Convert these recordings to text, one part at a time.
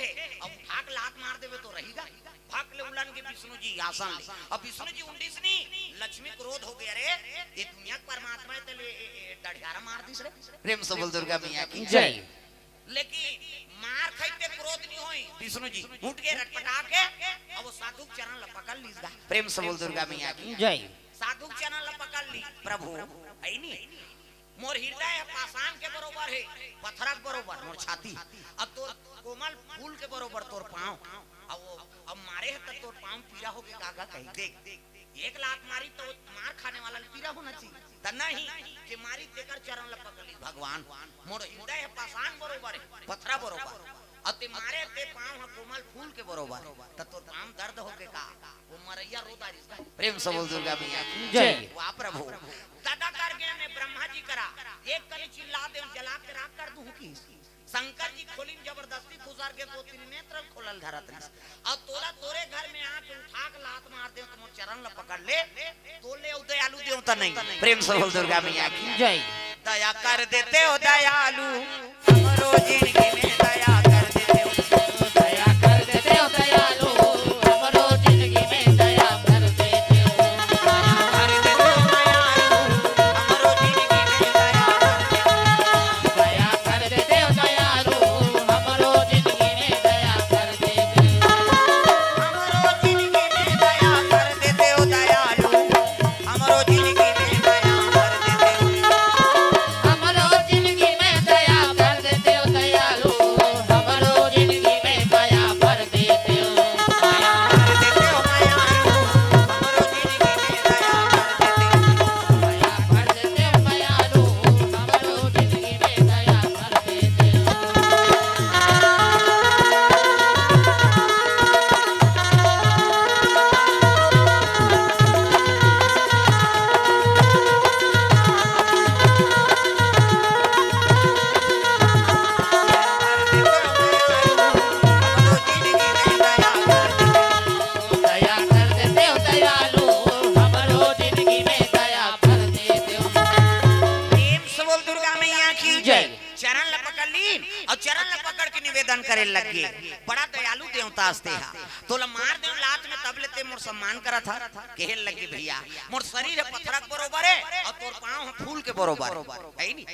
है अब भाग लात मार देवे तो रहेगा भाग ले उलन के विष्णु जी आसान ले अब विष्णु जी उंडीस नी लक्ष्मी क्रोध हो गया रे ये दुनिया के परमात्मा है तले डढ़ियारा मार दिस रे प्रेम से बोल दुर्गा मैया की जय। लेकिन मार खाइते क्रोध नहीं होई विष्णु जी उठ के रटपटा के अब वो साधु चरण ल पकड़ लीस गा प्रेम से बोल दुर्गा मैया की जय। साधु चरण ल पकड़ ली प्रभु है नी मोर हृदय पाषाण के बरोबर है पत्थर के बरोबर मोर छाती अब तो कोमल फूल के बरोबर तोर पांव अब मारे है तो तोर पांव पीड़ा हो के कागा कही देख एक लात मारी तो मार खाने वाला पीड़ा होना चाहिए त नहीं कि मारी तेकर चरण ल पकड़ी भगवान मोर हृदय पाषाण बरोबर है पत्थर बरोबर अब ते मारे ते पांव कोमल फूल के बरोबर त तोर पांव दर्द हो के का वो मरैया रोता रिस प्रेम से बोल दुर्गा मैया की जय। वाह प्रभु दादा कर गया मैं ब्रह्मा जी करा एक कली चिल्ला दे जला के राख कर दूं की शंकर जी खोली जबरदस्ती खुसार के तो त्रिनेत्र खोलल धरत अब तोला तोरे घर में आके उठा के लात मार दे तो मोर चरण ल पकड़ ले तोले दयालु देवता नहीं प्रेम से बोल दुर्गा मैया की जय। दया कर देते हो दयालु हमरो जिंदगी में दया कर देते हो दया कर देते हो दयालु हमरो जिंदगी में दया कर देते हो कर देते हो दयालु हमरो जिंदगी में दया कर देते हो दयालु हमरो जिंदगी में दया कर देते हमरो जिंदगी में दया कर देते हो दयालु हमरो जिंदगी में दया कर देते हो हमरो जिंदगी में दया कर देते हो दयालु हमरो जिंदगी में दया कर देते हो दया कर देते हो दयालु हमरो जिंदगी में दया कर देते हो दया कर देते हो दयालु हमरो जिंदगी में दया कर देते दया कर देते हो दयालु हमरो जिंदगी में दया कर देते हो। प्रेम से बोल दुर्गा मैया की जय। चरण ल पकड़ ली और चरण ल पकड़ के निवेदन करे लगे बड़ा दयालु देवता हस्ते हा तोला मार दे लात में तब लेते मोर सम्मान करा था कहल लगे भैया मोर शरीर है पत्थरक बरोबर है और तोर पांव है फूल के बरोबर है नी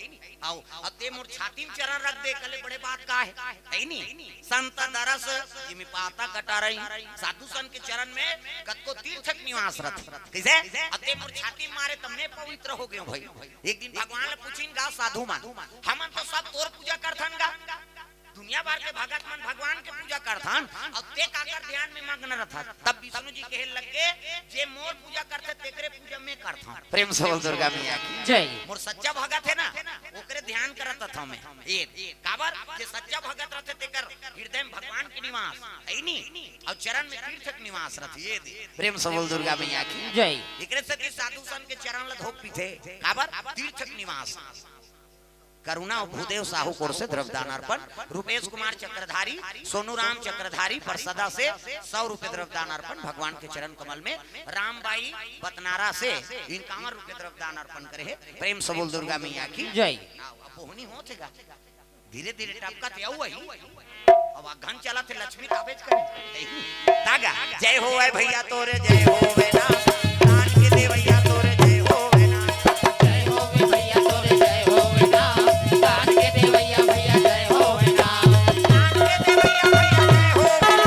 आओ अब ते मोर छाती में चरण रख दे कले बड़े बात का है नी संत दरस जिमि पाता कटा रही साधु संत के चरण में कतको तीर्थक निवास रथ कैसे अब ते मोर छाती मारे तमने पवित्र हो गयो भाई एक दिन भगवान ने पूछिन गा साधु मान हम तो सब तोर पूजा करथन गा दुनिया भर के भगत मन भगवान के पूजा करथन और ते काकर ध्यान में मग्न रहता तब विष्णु जी कहे लगे जे मोर पूजा करथे तेकरे पूजा में करथन प्रेम से बोल दुर्गा मैया की जय। मोर सच्चा भगत है ना ओकरे ध्यान करत था मैं ये काबर जे सच्चा भगत रहते तेकर हृदय में भगवान के निवास है नी और चरण में तीर्थक निवास रहती ये प्रेम से बोल दुर्गा मैया की जय। एकरे से साधु संत के चरण ल धोक पीथे काबर तीर्थक निवास करुणा और भूदेव साहू कोर से द्रव्यदान अर्पण रुपेश कुमार चक्रधारी सोनू राम चक्रधारी परसदा से 100 रुपए द्रव्यदान अर्पण भगवान के चरण कमल में रामबाई बतनारा से 51 रुपए द्रव्यदान अर्पण करे है प्रेम से बोल दुर्गा मैया की जय। बोहनी होतेगा धीरे धीरे टपका ते आऊ अब घन चला थे लक्ष्मी काबेज करे दागा जय हो भैया तोरे जय हो ना दान के दे भैया तोरे जय हो ना जय हो भैया तोरे जय हो ना दान के दे भैया भैया जय हो ना दान के दे भैया भैया जय हो ना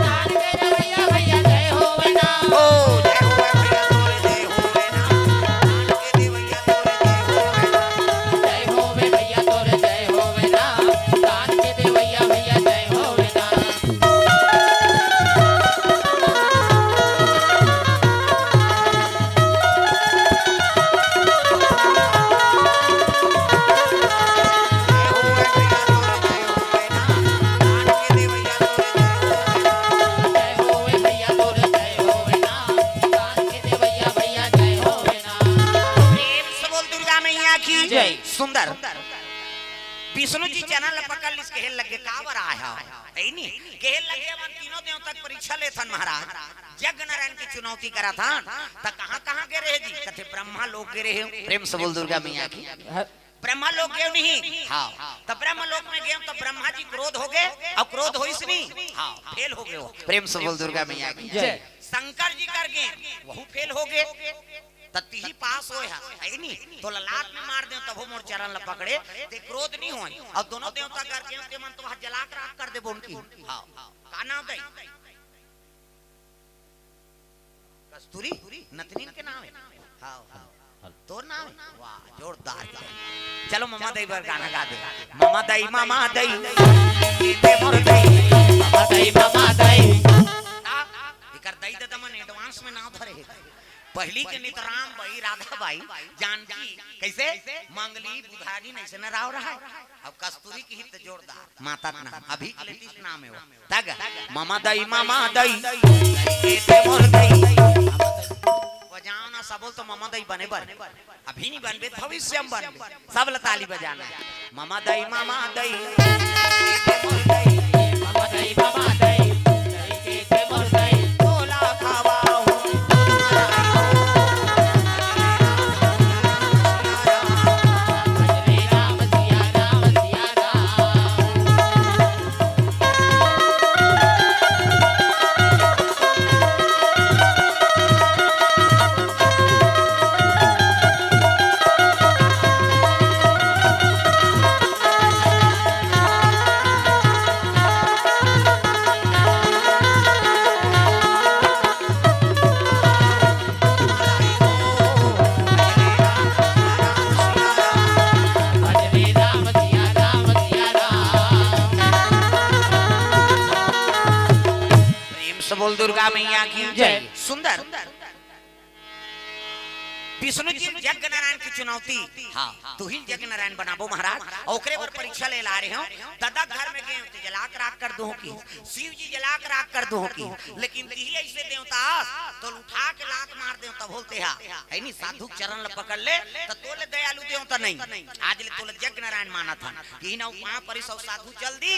दान के दे भैया भैया जय हो ना ओ जय हो भैया तोरे जय हो ना दान के दे भैया तोरे जय हो ना जय हो भैया तोरे जय हो ना दान के दे भैया भैया जय हो ना। सुंदर विष्णु जी चैनल पकड़ लिस कहल लगे काबर आया है नी कहल लगे अपन तीनों देव तक परीक्षा लेथन महाराज जग नारायण की चुनौती करा था त कहां-कहां के रहे जी कथे ब्रह्मा लोग के रहे प्रेम से बोल दुर्गा मैया की ब्रह्मा लोक गए नहीं। हाँ तब ब्रह्म लोक में गए तो ब्रह्मा जी क्रोध हो गए और क्रोध हो नहीं। हाँ फेल हो गए। प्रेम से बोल दुर्गा मैया की जय। शंकर जी कर गए वह फेल हो गए तत्ती ही पास हो है नहीं तो लात में मार दे तब मोर चरण ल पकड़े ते क्रोध नहीं हो और दोनों देवता कर के उसके मन तो जला कर राख कर देबो उनकी। हां का नाम दई कस्तूरी नतनीन के नाम है। हां तोर नाम है वाह जोरदार। चलो मामा दई पर गाना गा दे। मामा दई के मोर दई मामा दई इकर दई दे मन एडवांस में नाम भरे पहली के नितराम भाई राधा बाई जानकी कैसे मंगली बुधारी नहीं से न राव रहा है। अब कस्तूरी की हित जोरदार माता का नाम अभी लेटेस्ट नाम है वो तग मामा दई के मोर दई बजाओ ना सब तो मामा दई बने बर अभी नहीं बनबे भविष्य में बनबे सब ताली बजाना है। मामा दई के मोर दई मामा दई के मोर दई तोला खावा बोल दुर्गा मैया की जय। सुंदर विष्णु जी यज्ञ नारायण की चुनौती हाँ तू ही यज्ञ नारायण बनाबो महाराज ओकरे पर परीक्षा ले ला रहे हो दादा घर में गए तो जला कर राख कर दो की शिव जी जला कर राख कर दो की लेकिन ती ऐसे देवता तो उठा के लात मार दे तब बोलते है नहीं साधु चरण ल पकड़ ले तो तोले दयालु देवता नहीं आज ले तोले यज्ञ नारायण माना था कि ना वहां पर सब साधु चल दी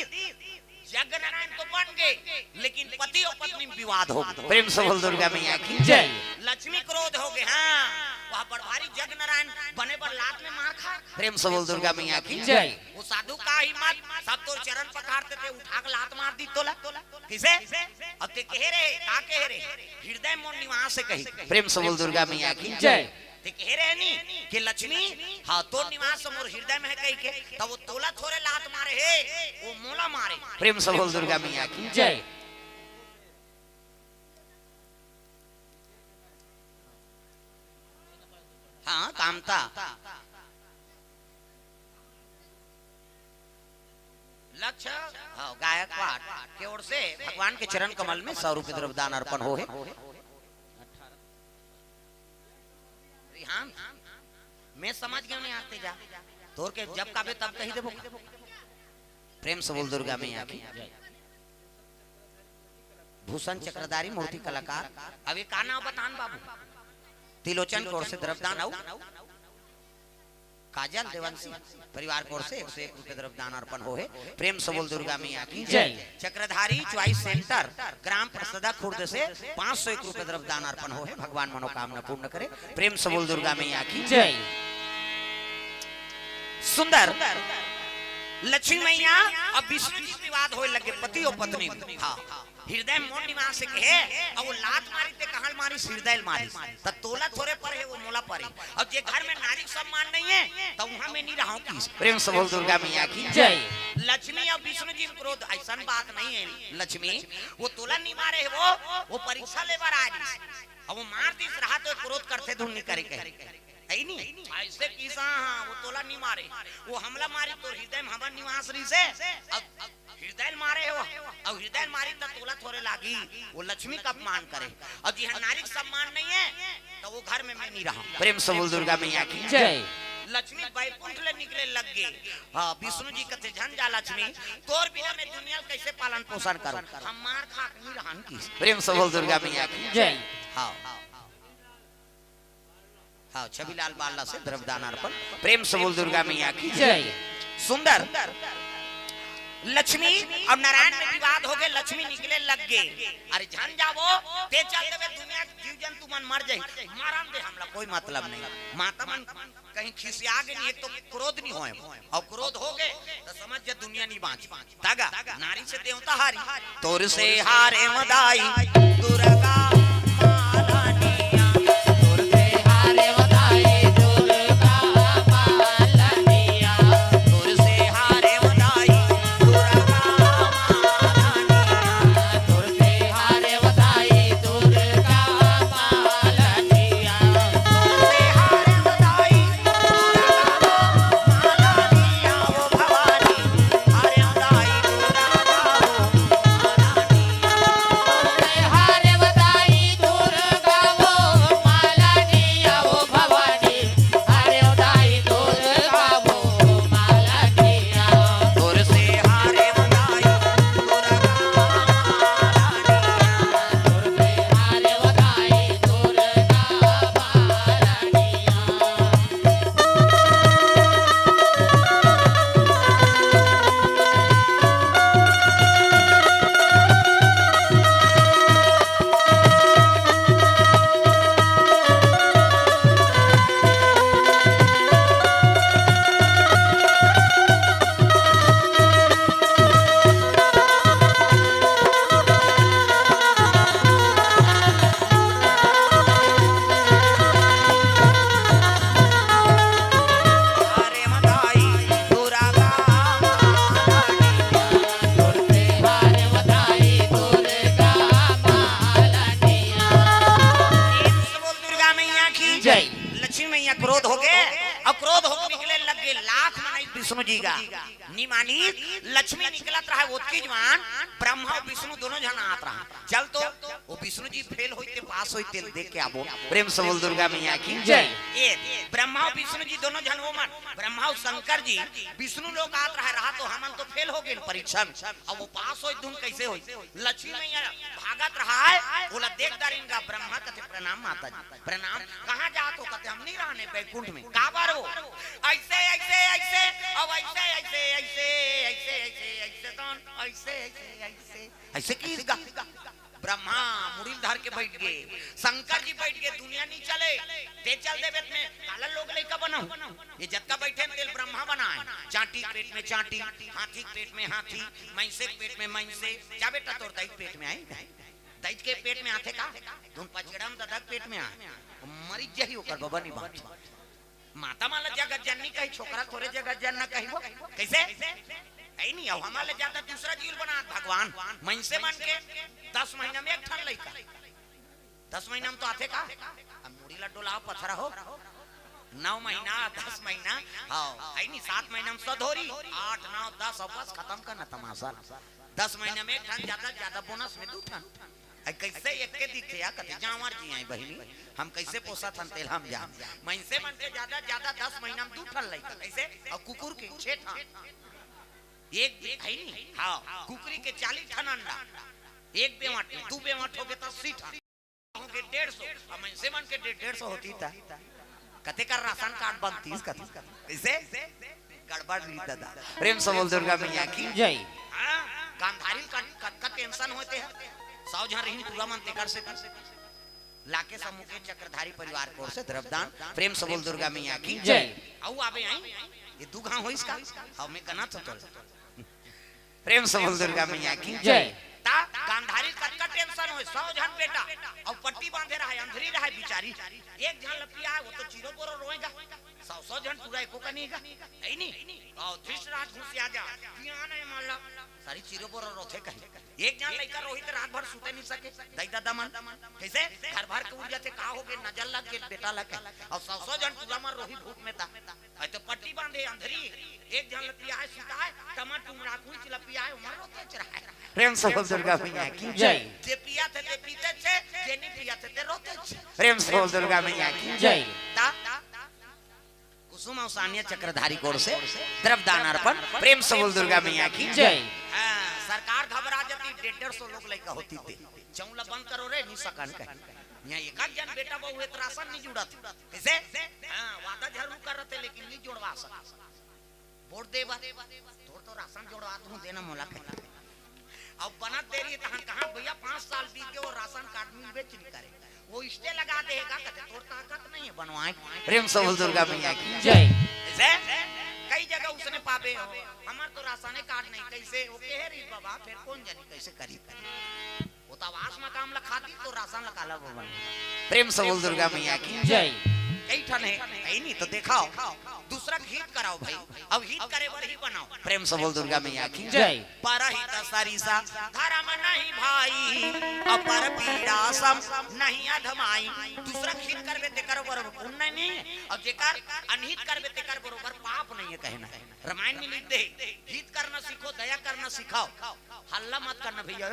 यज्ञ नारायण तो बन गए लेकिन पति और पत्नी में विवाद हो गया। प्रेम से बोल दुर्गा मैया की जय। लक्ष्मी क्रोध हो गए हाँ वह बड़भारी यज्ञ नारायण बने पर लात में मार खा। प्रेम से बोल दुर्गा मैया की जय। वो साधु का हिम्मत सब तो चरण पकड़ते थे उठा के लात मार दी तोला किसे अब ते कह रहे का कह रहे हृदय मोर निवास से कही। प्रेम से बोल दुर्गा मैया की जय। कह रहे नहीं कि लक्ष्मी हाँ तो निवास मोर हृदय में है कही के तब वो तोला थोड़े लात मारे है वो मोला मारे। प्रेम से बोल दुर्गा मैया की जय। हाँ कामता लक्ष्य हाँ गायकवाड़ की ओर से भगवान के चरण कमल में 100 रुपए द्रव्यदान अर्पण हो है। मैं समझ गया नहीं आते जा तोर के जब काबे तब कही देबो। प्रेम से बोल दुर्गा मैया की भूषण चक्रधारी मूर्ति कलाकार अब ये का नाम बतान बाबू तिलोचन कोर से द्रव्यदान आउ काजल देवंशी परिवार कोर से 101 रुपए द्रव्यदान अर्पण हो है। प्रेम से बोल दुर्गा मैया की जय। चक्रधारी चॉइस सेंटर ग्राम प्रसदा खुर्द से 501 रुपए द्रव्यदान अर्पण हो है। भगवान मनोकामना पूर्ण करे। प्रेम से बोल दुर्गा मैया की जय। सुंदर लक्ष्मी मैया अब विष्णु जी विवाद होए लगे पति और पत्नी हाँ हृदय मोर निवास से कहे अब वो लात मारी ते कहल मारी हृदय मारी त तोला थोड़े पर है वो मोला पर है। अब जे घर में नारी सम्मान नहीं है तो वहां में नहीं रहा की। प्रेम से बोल दुर्गा मैया की जय। लक्ष्मी और विष्णु जी क्रोध ऐसा बात नहीं है लक्ष्मी वो तोला नहीं मारे है वो परीक्षा लेवर आ रही अब वो मार दी रहा तो क्रोध करते धुन नहीं करे नहीं ऐसे किसा हाँ वो तोला नहीं मारे वो हमला मारी तो हृदय में हमार निवास रही से अब हृदय मारे हो अब हृदय मारी तो तोला थोड़े लागी वो लक्ष्मी का अपमान करे और जी नारी सम्मान नहीं है तो वो घर में मैं नहीं रहा। प्रेम से बोल दुर्गा मैया की जय। लक्ष्मी बैकुंठ ले निकले लग गए हाँ विष्णु जी कहते झन जा लक्ष्मी तोर बिना मैं दुनिया कैसे पालन पोषण करूं हम मार खा नहीं रहन की। प्रेम से बोल दुर्गा मैया की जय। हाँ हाँ छबिलाल बाला से द्रव्यदान अर्पण। प्रेम से बोल दुर्गा मैया की जय। सुंदर लक्ष्मी और नारायण में विवाद हो गए, लक्ष्मी निकले लग गए। अरे जान जाओ ते चल देवे दुनिया जीव जंतु मन मर जाए, मारम दे हमला कोई मतलब नहीं। माता मन कहीं खिसिया गए नहीं, एक तो क्रोध नहीं होए और क्रोध हो गए तो समझ जा दुनिया नहीं बाँच तागा। नारी से देवता हारी, तोर से हारे मदाई दुर्गा मालानिया, तोर से हारे मदाई दुर्गा मालानिया, तोर से हारे मदाई दुर्गा मालानिया, तोर से हारे मदाई दुर्गा मालानिया, तोर से हारे मदाई मालानिया वो भवानी, हारे मदाई दुर्गा हारे मदाई दुर्गा वो मालानिया वो भवानी, हारे मदाई दुर्गा वो मालानिया, तोर से हारे मदाई दुर्गा मालानिया, तोर से हारे मदाई दुर्गा मालानिया। हारे मदाई दुर्गा मालानिया, तोर से हारे मदाई दुर्गा मालानिया। बोल दुर्गा मैया की जय। लक्ष्मी मैया क्रोध हो गए और क्रोध होकर निकले लग गए, लाख मनाई विष्णु जी का नी मानी। लक्ष्मी निकलत रहा ओतकी जवान, ब्रह्मा और विष्णु दोनों जन आत रहा। चल तो वो विष्णु जी फेल होते पास होते देख के आबो। प्रेम से बोल दुर्गा मैया की जय। ये ब्रह्मा और विष्णु जी दोनों जन वो मन, ब्रह्मा और शंकर जी विष्णु लोग आत रहा तो हमन तो फेल हो गए परीक्षा में, अब वो पास होई तुम कैसे होई। लक्ष्मी मैया भागत रहा है, बोला देख दारिंगा। ब्रह्मा कहते प्रणाम माता जी, प्रणाम। कहां जात हो? कहते हम नहीं रहने बैकुंठ में। का बार हो? ऐसे ऐसे ऐसे अब ऐसे ऐसे ऐसे ऐसे ऐसे ऐसे कौन ऐसे ऐसे ऐसे ऐसे की ब्रह्मा मुड़ी धर के बैठ गए, शंकर जी बैठ गए। दुनिया नहीं चले ते चल दे बेत में काला लोग लइका बनाओ। ये जत्का बैठे तेल ब्रह्मा बनाए, चांटी पेट में चांटी, हाथी पेट में हाथी, मैंसे पेट में मैंसे। जा बेटा तोर दाई पेट में आई, दाई के पेट में आथे का तुम पचड़म ददक पेट में आ मरी जही होकर बाबा नहीं बात। माता माला जगत जननी कही, छोकरा थोड़े जगत जनना कही वो कैसे ऐ नहीं। अब हमारे ज्यादा दूसरा जीव बना भगवान मन से मन के 10 महीना में एक ठन लइका, 10 महीना में तो आथे का। अब मुड़ी लड्डू लाओ पथरा हो 9 महीना 10 महीना हाँ ऐ नहीं 7 महीना में सधोरी 8 9 10 अब बस खत्म करना तमाशा। 10 महीने में एक ठन ज्यादा बोनस में 2 ठन। कैसे एक के दिखे या कते जावर जी आई बहिनी हम कैसे पोसा थन तेल हम जा मन से मन के ज्यादा 10 महीना में 2 ठन लइका कैसे। और कुकुर के 6 ठन एक है नहीं हाँ कुकरी के 40 ठन अंडा, एक बेवाट में 2 बेवाट हो गए तो 80 ठन हो गए 150। और मन से मन के 150 होती था कते का राशन कार्ड बनती कते कैसे गड़बड़ रही दादा। प्रेम से बोल दुर्गा मैया की जय। हां गांधारी का टेंशन होते हैं 100 जन रही पूरा मन ते कर से लाके समूह के चक्रधारी परिवार को से द्रव्यदान। प्रेम से बोल दुर्गा मैया की जय। आऊ आबे आई ये 2 गांव हो इसका हम में कना तो प्रेम से बोल दुर्गा मैया की जय। ता गांधारी का टेंशन हो 100 जन बेटा और पट्टी बांधे रहा अंधरी रहा बेचारी, एक जन लपिया है वो तो चिरो बोरो रोएगा 100 जन पूरा एको का नहींगा है नहीं। और धृतराज घुस आ जा पिया नहीं माला सारी चिरो बोरो रोथे कहीं। एक जन लइका रोहित रात भर सुते नहीं सके दाई दादा मन कैसे घर भर के उड़ जाते का हो गए नजर लग गए बेटा लगे और 100 जन पूरा मर रोहित भूख में था। तो पट्टी बांधे अंधरी एक जन लपिया है सुता है टमाटर टुमड़ा कुछ लपिया है मर रोते चढ़ा है। प्रेम से बोल दुर्गा मैया की जय। जे पिया थे ते पीते थे, जे नहीं पिया थे ते रोते थे। प्रेम से बोल दुर्गा मैया की जय। ता कुसुम और सान्या चक्रधारी कोर से द्रव्यदान अर्पण। प्रेम से बोल दुर्गा मैया की जय। सरकार घबरा जाती 150 लोग लइका होती थे चौला बंद करो रे नहीं सकन कह यहाँ एक जन बेटा बहु है राशन नहीं जुड़ा था कैसे। हां वादा जरूर कर रहे थे लेकिन नहीं जोड़वा सका वोट देवा तोड़ तो तो राशन जोड़वा दूं देना मोला के अब बनत देरी कहां भैया 5 साल बीत गए और राशन कार्ड मिलबे नहीं करे वो स्टे लगा देगा कहते तोर ताकत नहीं है बनवाए प्रेम से बोल दुर्गा मैया की जय कई जगह उसने पावे हो हमार तो राशन कार्ड नहीं कैसे वो कह रही बाबा फिर कौन जाने कैसे करी वो तो आवास में काम लखाती तो राशन लगा भगवान प्रेम से बोल दुर्गा मैया की जय कई ठन है कहीं नहीं तो दिखाओ दूसरा हित कराओ भाई अब हित करे बर ही बनाओ प्रेम से बोल दुर्गा मैया की जय परहित सरिसा धर्म नहीं भाई अपर पीड़ा सम नहीं अधमाई दूसरा हित करबे ते कर बरोबर पुण्य नहीं है और जेकर अनहित करबे ते कर बरोबर पाप नहीं है कहना है रामायण में लिख दे हित करना सीखो दया करना सिखाओ हल्ला मत करना भैया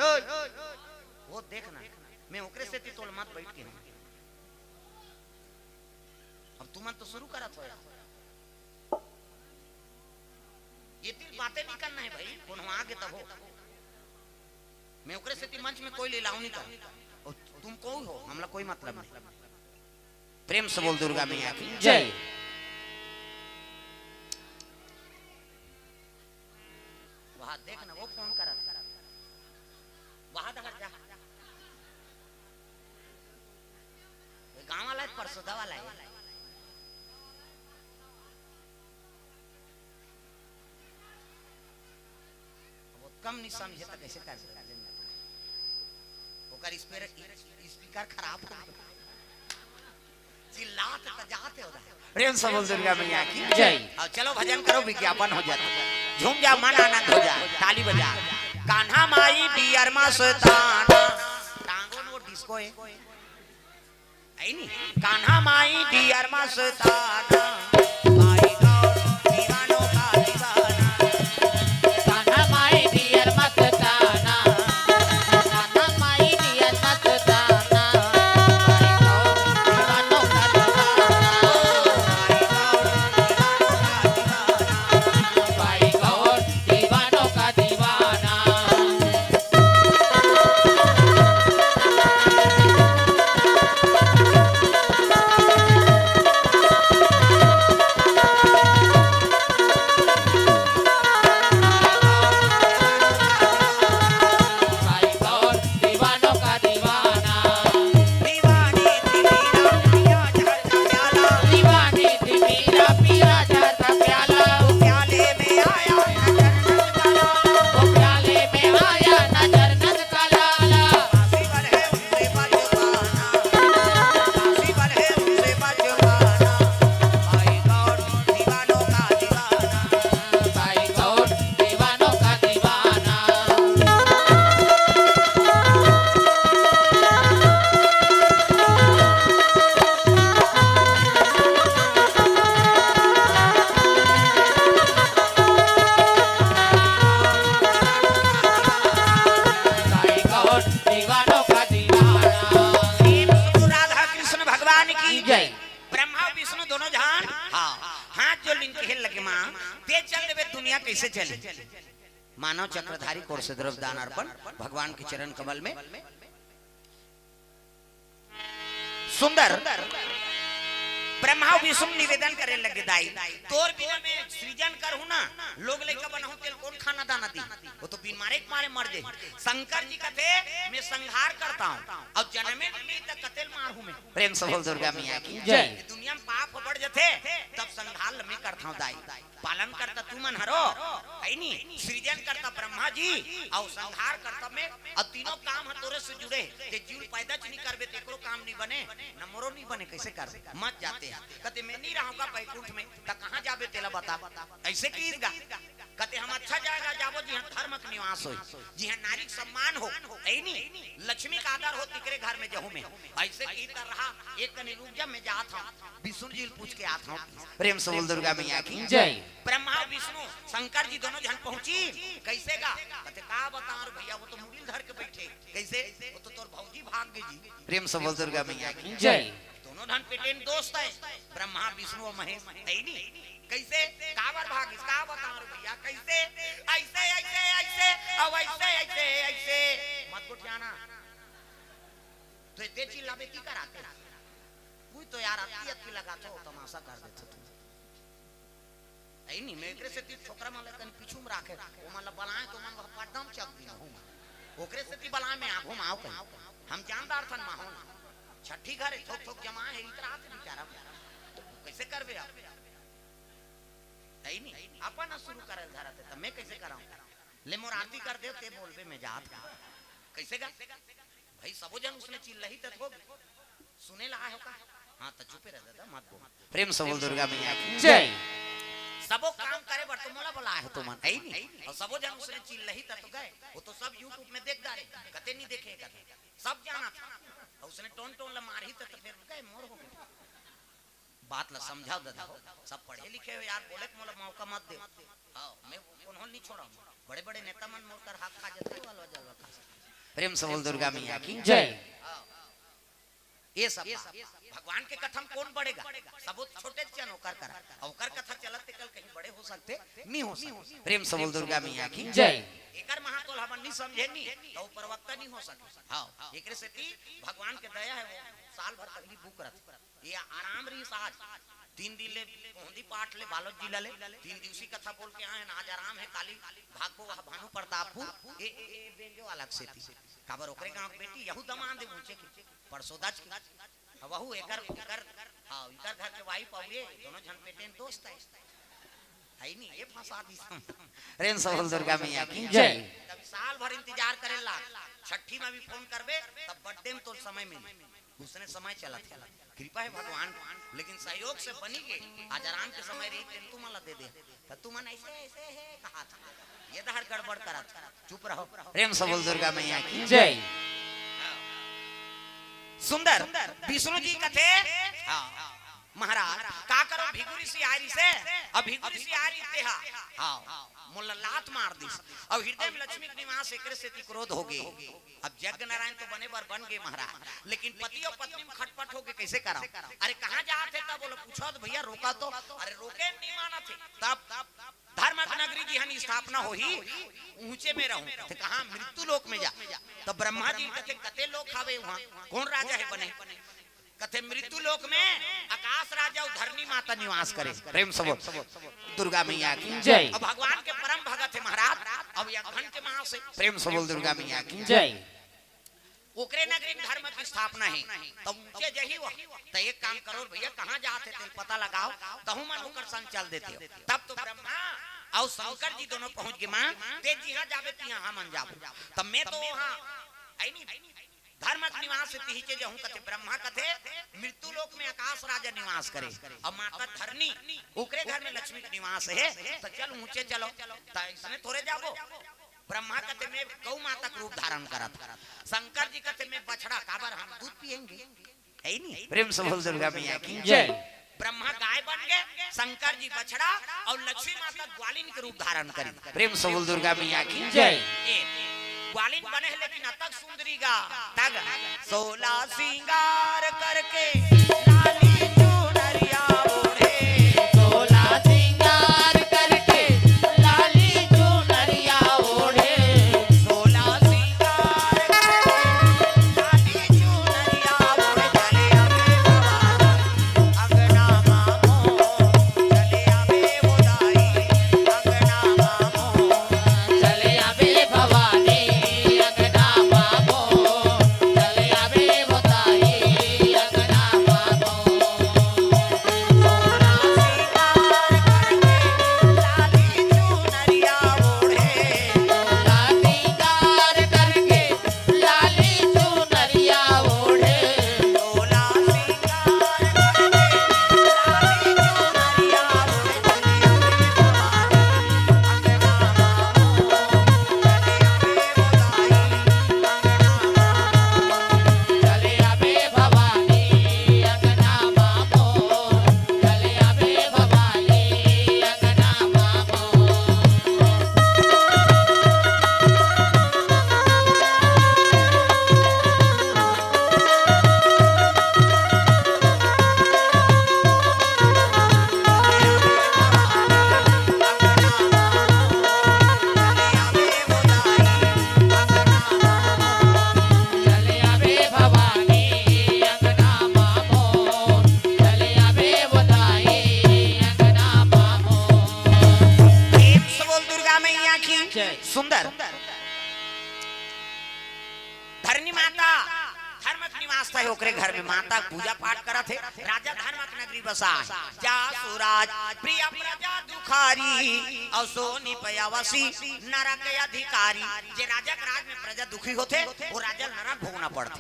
वो देखना मैं ओकरे से ती तोल मत बैठ के अब तुम तो शुरू करा तो ये तीन बातें नहीं करना है भाई कौन आगे तब हो मैं ओकरे से ती मंच में कोई ले लाऊं नहीं कर तुम कोई हो हमला कोई मतलब नहीं प्रेम से बोल दुर्गा मैया की जय वहां देखना वो फोन करा वहां जा गांव वाला है परसोदा वाला है वो कम नहीं समझे तो कैसे कर ओकर स्पीकर खराब हो चिल्लाते तो जाते हो प्रेम से बोल दुर्गा मैया की जय और चलो भजन करो विज्ञापन हो जाता झूम जा मन आनंद हो जा ताली बजा कान्हा माई बियर मस्ताना टांगो नो डिस्को है आई नहीं कान्हा माई बियर मस्ताना आई गौर दीवानों का दीवाना कान्हा माई बियर मस्ताना कान्हा माई बियर मस्ताना आई गौर दीवानों का दीवाना कैसे चले मानव चक्रधारी कोर से द्रव्य दान अर्पण भगवान के चरण कमल में सुंदर ब्रह्मा विष्णु निवेदन करे लगे दाई तोर बिना में सृजन करहु ना लोग लेके बनहु तेल कौन खाना दाना दी वो तो बीमारे के मारे मर जाए शंकर जी कहते मैं संहार करता हूं और जन्मे में तक कतेल मारहु मैं प्रेम से बोल दुर्गा मैया की जय दुनिया में पाप बढ़ जाते तब संहार मैं करता हूं दाई पालन करता तू मन हरो है नी सृजन करता ब्रह्मा जी और संहार करता मैं और तीनों काम तोरे से जुड़े ते जीव पैदा नहीं करबे तेकरो काम नहीं बने न मोरो नहीं बने कैसे कर मत जाते कहते मैं नहीं रहूंगा बैकुंठ में तो कहां जाबे तेला बता ऐसे कीगा कहते हम अच्छा जाएगा जाबो जी धर्म का निवास हो जी नारी सम्मान हो ऐ नहीं लक्ष्मी का आदर हो तिकरे घर में जहू में ऐसे कीता रहा एक कनी रुक जा मैं जात हूं विष्णु जी पूछ के आता हूं प्रेम से बोल दुर्गा मैया की जय ब्रह्मा विष्णु शंकर जी दोनों जन पहुंची कैसे का कहते का बता भैया वो तो मुड़िल धर के बैठे कैसे वो तो तोर भौजी भाग गई जी प्रेम से बोल दुर्गा मैया की जय दोनों धन पेटेन दोस्त है ब्रह्मा विष्णु और महेश है नहीं कैसे कावर भाग इसका बता भैया कैसे ऐसे ऐसे ऐसे अब ऐसे ऐसे ऐसे मत को जाना तो ये चिल्लावे की कराते कोई तो यार अतियत की लगा तो तमाशा कर देते तू आई नहीं मैं एकरे से ती छोकरा माले कन पीछू में राखे ओ माला बलाए तो मन पटम चक दी हो ओकरे से ती बलाए में आगो माओ कन हम जानदार थन माहौल छठी घरे थोक थोक जमा है इतरा आते बेचारा कैसे करबे आप आई नहीं अपन शुरू करल धरते त मैं कैसे कराऊं ले मोर आरती कर दे ते बोलबे मैं जात कैसे का भाई सबो जन उसने चिल्लही त हो सुने ला हो का हां त चुपे रह दादा मत बोल प्रेम से बोल दुर्गा मैया की जय सबो काम करे बर तो मोला बोला है तो मन आई नहीं और सबो जन उसने चिल्लही त तो गए वो तो सब YouTube में देख डाले कते नहीं देखे कते सब जाना था और उसने टोन टोन ला मारी त फिर गए मोर हो गए बात ला समझाओ दादा सब पढ़े लिखे हो यार बोले मोला मौका मत दे हां मैं उन्होंने नहीं छोड़ा बड़े बड़े नेता मन मोर कर हक खा जाते वाला जलवा खा प्रेम से बोल दुर्गा मैया की जय ये सब भगवान के कथम कौन बढ़ेगा सब छोटे जन होकर कर और कथा चलते कल कहीं बड़े हो सकते नहीं हो सकते प्रेम से बोल दुर्गा मैया की जय एकर महातोल हम नहीं समझेनी तो प्रवक्ता नहीं हो सके हां एकरे से ती भगवान के दया है वो साल भर तकलीफ भूख रहा ये आराम रही साज 3 दिन ले होंदी पाठ ले बालोद जिला ले 3 दिवसीय कथा बोल के आए आज आराम है काली भागो भानु प्रतापपुर ए बेंजो अलग से थी खबर ओकरे गांव बेटी यहू दमान दे ऊंचे परसोदा वहू एकर हां इकर घर के वाइफ औरे दोनों जन पेटेन दोस्त है आई नहीं ये फंसा दी रेन सबल दुर्गा मैया की जय तब साल भर इंतजार करेला छठी में भी फोन करबे तब बर्थडे में तो समय मिले उसने समय चला था कृपा है भगवान लेकिन सहयोग से बनी गई आज आराम के समय रही तेन तू मला दे दे तो तू मन ऐसे ऐसे है कहा था ये तो हर गड़बड़ करा चुप रहो प्रेम सबल दुर्गा मैया की जय सुंदर विष्णु जी कथे महाराज का करो भिगुरी सी आरी से अब भिगुरी सी आरी तेहा हां मुल्ला लात मार दी अब हृदय में लक्ष्मी के निवास एकरे से क्रोध हो गए अब यज्ञ नारायण तो बने बार बन गए महाराज लेकिन पति और पत्नी में खटपट हो गए कैसे करा अरे कहां जाते तब बोलो पूछो तो भैया रोका तो अरे रोके नहीं माना थे तब धर्म नगरी जी हनी स्थापना होही ऊंचे में रहूं तो कहां मृत्यु लोक में जा तो ब्रह्मा जी कहते कते लोग खावे वहां कौन राजा है बने कथे मृत्यु लोक में आकाश राजा और धरणी माता निवास करे प्रेम सब दुर्गा मैया की जय अब भगवान के परम भगत है महाराज अब यज्ञ के महा से प्रेम सब दुर्गा मैया की जय ओकरे नगरी में धर्म की स्थापना है तब ऊंचे जही वो तो एक काम करो भैया कहां जाते थे पता लगाओ तहु मन होकर संग चल देते हो तब तो ब्रह्मा और शंकर जी दोनों पहुंच गए मां ते जिहां जावे तिहां हम जाबो तब मैं तो वहां आई नहीं धर्म निवास से तिहिचे जहूं कथे ब्रह्मा कथे मृत्यु लोक में आकाश राजा निवास करे और माता धरनी ओकरे घर में लक्ष्मी का निवास है तो चल ऊंचे चलो तो इसने थोड़े जाबो ब्रह्मा कहते में गौ माता का रूप धारण करत शंकर जी कहते में बछड़ा काबर हम दूध पिएंगे है नहीं प्रेम से बोल दुर्गा मैया की जय ब्रह्मा गाय बन गए शंकर जी बछड़ा और लक्ष्मी माता ग्वालिन के रूप धारण करी प्रेम से बोल दुर्गा मैया की जय ग्वालिन बने है लेकिन अतक सुंदरी गा तग 16 सिंगार करके लाली चुनरिया ओढ़े 16 सिंगार करके लाली चुनरिया ओढ़े 16 सिंगार लाली चुनरिया ओढ़े चले आवे अंगना मामो चले आवे बोदाई अंगना मामो चले आवे भवानी अंगना मामो चले आवे बोदाई अंगना मामो धरनी माता धर्मक निवास था ओकरे घर में माता पूजा पाठ करा थे राजा धर्मक नगरी बसा जा सुराज प्रिय प्रजा दुखारी असोनी पयावसी नरक अधिकारी जे राजा के राज में प्रजा दुखी होते वो राजा नरक भोगना पड़ता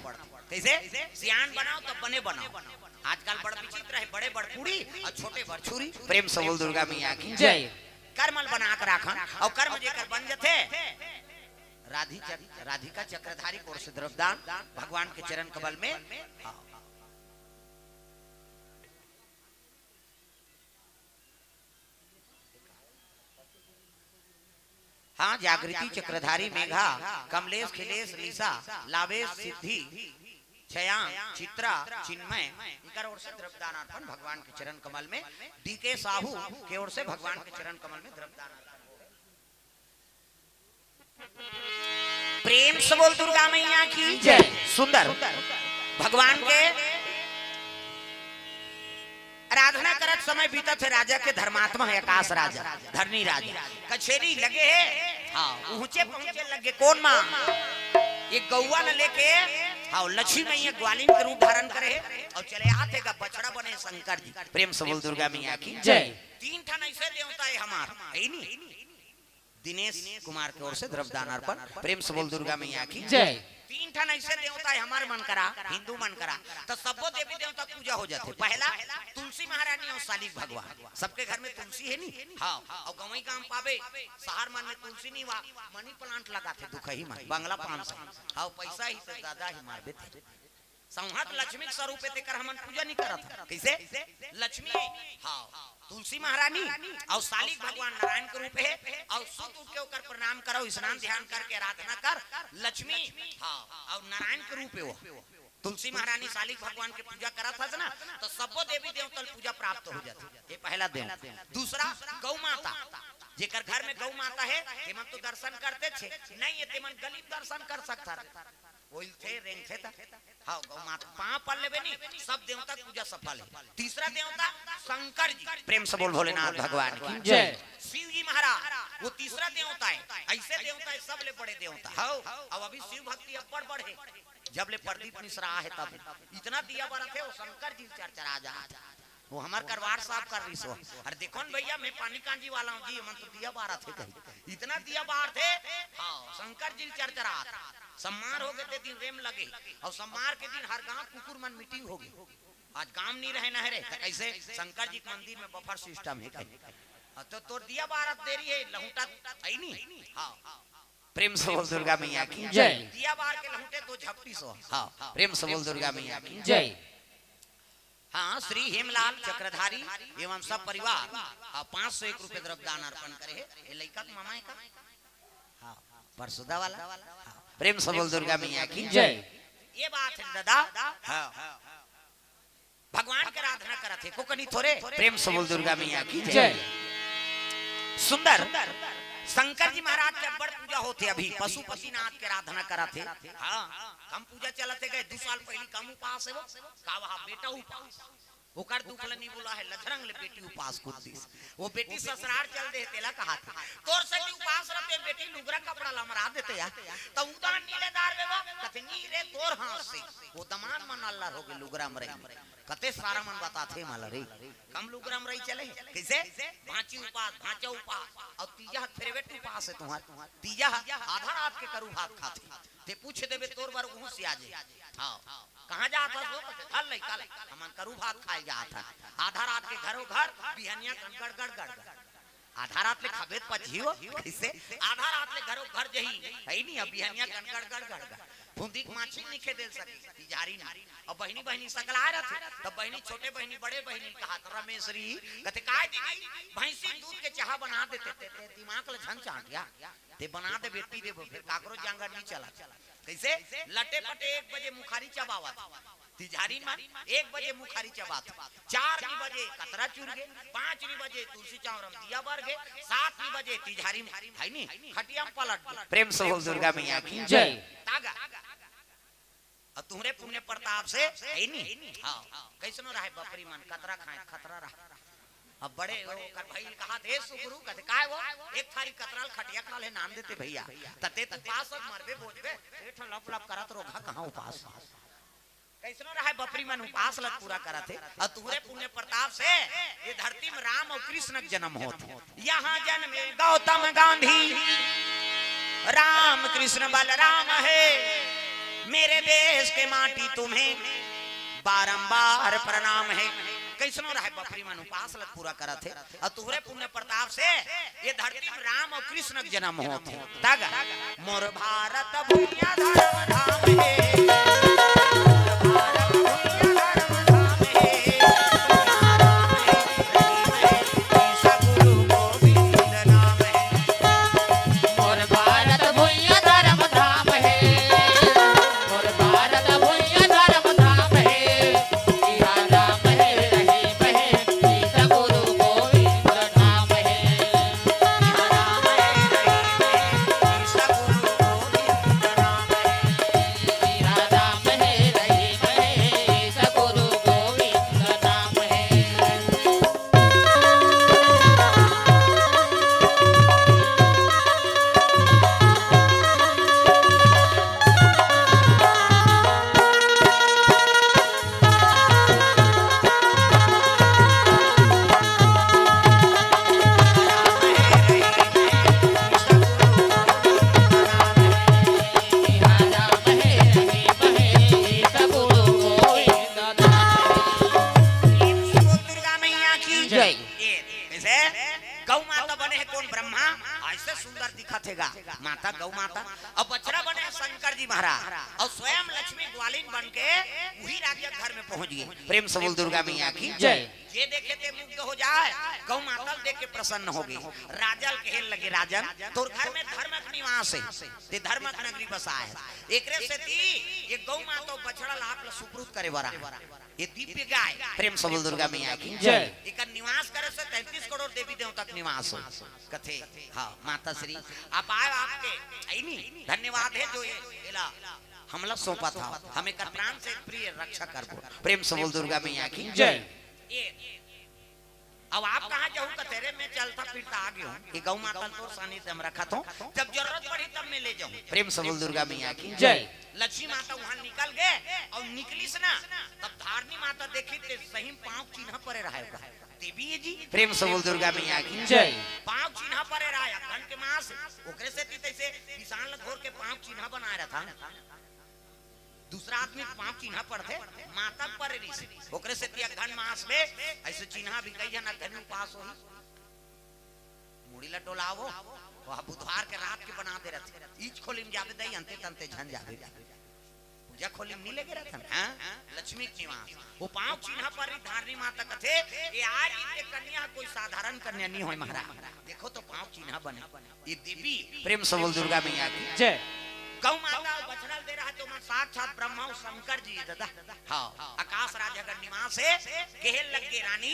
कैसे सियान बनाओ तो बने बनाओ आजकल बड़ विचित्र है बड़े बड़पुड़ी और छोटे बड़छुरी प्रेम से बोल दुर्गा मैया की जय कर्मल बना कर राखन और कर्म जेकर बन जथे राधिका चक्रधारी कोर से द्रव्यदान भगवान के चरण कमल में हाँ जागृति चक्रधारी मेघा कमलेश खिलेश लीसा लावेश सिद्धि छया चित्रा चिन्मय इनकर ओर से द्रव्यदान अर्पण भगवान के चरण कमल में डीके साहू के ओर से भगवान के चरण कमल में द्रव्यदान अर्पण प्रेम से बोल दुर्गा मैया की जय सुंदर भगवान के आराधना करत समय बीता थे राजा के धर्मात्मा है आकाश राजा धरनी राजा कचेरी लगे है हाँ ऊंचे पहुंचे लगे कौन मां एक गौवा न लेके हाँ लक्ष्मी मैया ग्वालिन के रूप धारण करे और चले आते का बछड़ा बने शंकर जी प्रेम से बोल दुर्गा मैया की जय तीन ठन ऐसे देवता है हमार है नहीं दिनेश कुमार की ओर से द्रव्यदान अर्पण प्रेम से बोल दुर्गा मैया की जय तीन ठन ऐसे देवता है हमारे मन करा हिंदू मन करा तो सबो देवी देवता पूजा हो जाते पहला तुलसी महारानी और सालिक भगवान सबके घर में तुलसी है नी हाँ और गवई काम पावे शहर मन में तुलसी नहीं हुआ मनी प्लांट लगाते दुखही में बंगला 500 हाँ पैसा ही तो दादा ही मार देते संहत लक्ष्मी स्वरूप तेकर हमन पूजा नहीं करत कैसे लक्ष्मी हाँ तुलसी महारानी और सालिक भगवान नारायण के रूप है और सुत उठ के ऊपर प्रणाम करो स्नान ध्यान करके आराधना कर लक्ष्मी हाँ और नारायण के रूप है वो तुलसी महारानी सालिक भगवान की पूजा करा था ना तो सबो देवी देवता पूजा प्राप्त हो जाती ये पहला दिन दूसरा गौ माता जेकर घर में गौ माता है तेमन तो दर्शन करते थे नहीं ये तेमन गरीब दर्शन कर सकता ओइल थे रेंग थे ता हां गौ माता पांव पर लेबे नहीं सब देवता पूजा सफल है तीसरा देवता शंकर जी प्रेम से बोल भोलेनाथ भगवान की जय शिव जी महाराज वो तीसरा देवता है ऐसे देवता है सब ले बड़े देवता हां अब अभी शिव भक्ति अब बढ़े जब ले प्रदीप मिश्रा है तब इतना दिया बरत है वो शंकर जी चर्चा जा वो हमार करवार साफ कर रही सो अरे देखो न भैया मैं पानी कांजी वाला हूं जी मन तो दिया बार थे कहीं इतना दिया बार थे हां शंकर जी चर्चा सम्मार हो गए दिन रेम लगे और सम्मार के दिन हर गांव कुकुर मन मीटिंग होगी आज गांव नहीं रहे ना रे कैसे शंकर जी के मंदिर में बफर सिस्टम है तो तोर दिया बारत देरी है लहुटा है नहीं हां प्रेम से बोल दुर्गा मैया की जय दिया बार के लहुटे तो झपटी सो हां प्रेम से बोल दुर्गा मैया की जय हाँ श्री हेमलाल चक्रधारी एवं सब परिवार 501 रुपए द्रव्यदान अर्पण करे ये लड़का मामा का हाँ परसुदा वाला प्रेम से बोल दुर्गा मैया की जय ये बात है दादा हाँ भगवान की आराधना करा थे को कनी थोड़े प्रेम से बोल दुर्गा मैया की जय सुंदर शंकर जी महाराज के बड़ पूजा होते अभी पशुपतिनाथ के आराधना करा थे हाँ हम पूजा चलते गए 2 साल पहले कम उपास है वो का वहां बेटा उपास ओकर दुखल नहीं बोला है लथरंग ले बेटी उपास कुत्ती वो बेटी ससुराल चल दे तेला कहा था तोर से उपास रहते बेटी लुगरा कपड़ा लमरा देते या तो उदान नीलेदार बेवा कतनी रे तोर हाथ से वो दमान मन अल्लाह हो गए लुगरा मरे कते सारा मन बताते माला रे कम लुगरा मरे चले कैसे भांची उपास भांचा उपास और तीजा फेवरेट उपास है तुम्हारा तीजा आधा रात के करू भात खाते ते पूछ देबे तोर बार घूस आ जाए हां कहां जाता हो हल नहीं कल हमन करू भात खाए जाता आधा रात के घरों घर बिहनिया गड़ गड़ गड़ आधा रात ले खबेत पछियो कैसे आधा रात ले घरों घर जही है नहीं अब बिहनिया गड़ गड़ गड़ फुंदी माछी नहीं खे दे सकी तिजारी ना और बहनी बहनी सकला रहे तब बहनी छोटे बहनी बड़े बहनी कहा रमेश री कहते काय दीदी भैंसी दूध के चाह बना देते ते दिमाग ले झन चाट गया ते बना दे बेटी दे फिर काकरो जांगर नहीं चला कैसे लटे पटे 1 बजे मुखारी चबावत तिजारी में 1 बजे मुखारी चबात 4 बजे कतरा चुर गए 5 बजे तुलसी चावरम दिया बर गए 7 बजे तिजारी है नहीं खटिया पलट प्रेम से बोल दुर्गा मैया की जय तागा और तुम्हारे पुण्य प्रताप से है नहीं हां कैसनो रहे बकरी मन कतरा खाए खतरा रहा अब बड़े कर भाई कहा थे सुगुरु कहते काय वो एक थारी कतराल खटिया खाले नाम देते भैया तते तू पास और मरबे बोझबे पेट लप लप करत रोगा कहां उपास कैसनो रहा बपरी मन उपास लग पूरा करत है और तुहरे पुण्य प्रताप से ये धरती में राम और कृष्ण का जन्म होत यहां जन्मे गौतम गांधी राम कृष्ण बलराम है मेरे देश के माटी तुम्हें बारंबार प्रणाम है कैसनो रहे बकरी मन उपास लग पूरा करत है और तुहरे पुण्य प्रताप से ये धरती में राम और कृष्ण का जन्म होत है तागा मोर भारत भूमिया धर्म धाम है माता गौ माता और बछड़ा बने शंकर जी महाराज और स्वयं लक्ष्मी ग्वालिन बन के वही राज्य घर में पहुंच गए प्रेम से बोल दुर्गा मैया की जय ये देखे ते मुग्ध हो जाए गौ माता देख के प्रसन्न हो गई राजल कहन लगे राजन तोर घर में धर्मक निवास है ते धर्मक नगरी बसा है एकरे से ती ये गौ माता बछड़ा लाभ ला सुपुर्द करे बरा ये दिव्य गाय प्रेम से बोल दुर्गा मैया की जय एकर निवास करे से 33 करोड़ देवी देवता का निवास हो कथे हां माता श्री आप आए आपके आईनी धन्यवाद है जो ये एला हमला सौंपा था हमें कर प्राण से प्रिय रक्षा करबो प्रेम से बोल दुर्गा मैया की जय अब आप कहां जाऊं का तेरे में चलता फिरता आ गया कि गौ माता तो सानी से हम रखा तो जब जरूरत पड़ी तब मैं ले जाऊं प्रेम से बोल दुर्गा मैया की जय लक्ष्मी माता वहां निकल गए और निकली से ना तब धारनी माता देखी ते सही पांव चिन्ह परे रहा देवी जी प्रेम से बोल दुर्गा मैया की जय पांव चिन्ह परे रहा घन के मास ओकरे से तैसे किसान लोग घोर के पांव चिन्ह बनाए रहा था दूसरा आदमी पांव चिन्ह पड़ते माता पर ओकरे से तिया घन मास में ऐसे चिन्ह भी कई जना धनु पास हो मुड़ी लटोलावो वह बुधवार के रात के बना दे रहते ईच खोलिम जावे दई अंते तंते झन जावे पूजा खोलिम नहीं लगे रहता हां लक्ष्मी के निवास वो पांव चिन्ह पर धारनी माता कथे ये आज ये कन्या कोई साधारण कन्या नहीं होय महाराज देखो तो पांव चिन्ह बने ये देवी प्रेम से बोल दुर्गा मैया की जय गौ माता बछड़ा दे रहा तो मैं साक्षात ब्रह्मा शंकर जी दादा हां आकाश राजा का निवास है कहल लगे रानी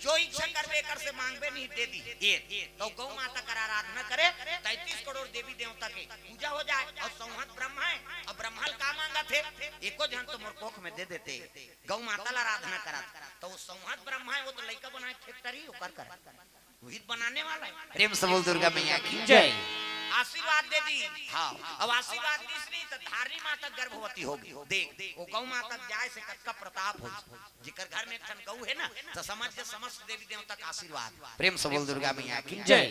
जो इच्छा करबे कर से मांगबे नहीं दे दी ये तो गौ माता का आराधना करे 33 करोड़ देवी देवता के पूजा हो जाए और संहत ब्रह्मा है और ब्रह्मल का मांगा थे एको जन तो मोरकोख में दे देते गौ माता ला आराधना करा तो संहत ब्रह्मा है वो तो लइका बनाए फैक्ट्री ऊपर कर वही बनाने वाला है प्रेम से बोल दुर्गा मैया की जय आशीर्वाद दे दी हाँ अब आशीर्वाद तीसरी तो धारनी माता गर्भवती होगी देख वो गौ माता जाए से कत का प्रताप हो जिकर घर में खन गौ है ना तो समझ के समस्त देवी देवता का आशीर्वाद प्रेम से बोल दुर्गा मैया की जय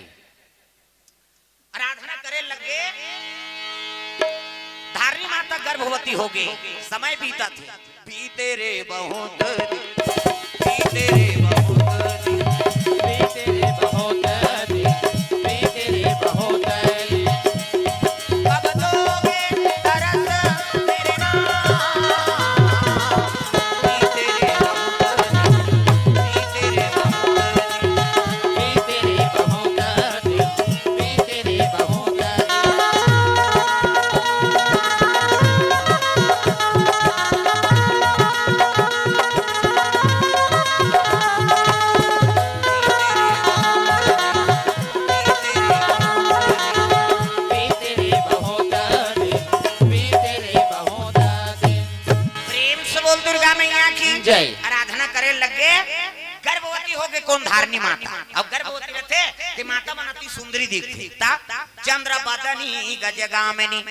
आराधना करे लगे धारनी माता गर्भवती हो गई समय बीता था बीते रे बहुत बीते रे बहुत बीते रे बहुत बीते रे बहुत आराधना करे लगे गर्भवती हो गए कौन धारनी माता अब गर्भवती रहते ते माता मनती सुंदरी दिखती ता चंद्र बदनी गजगामिनी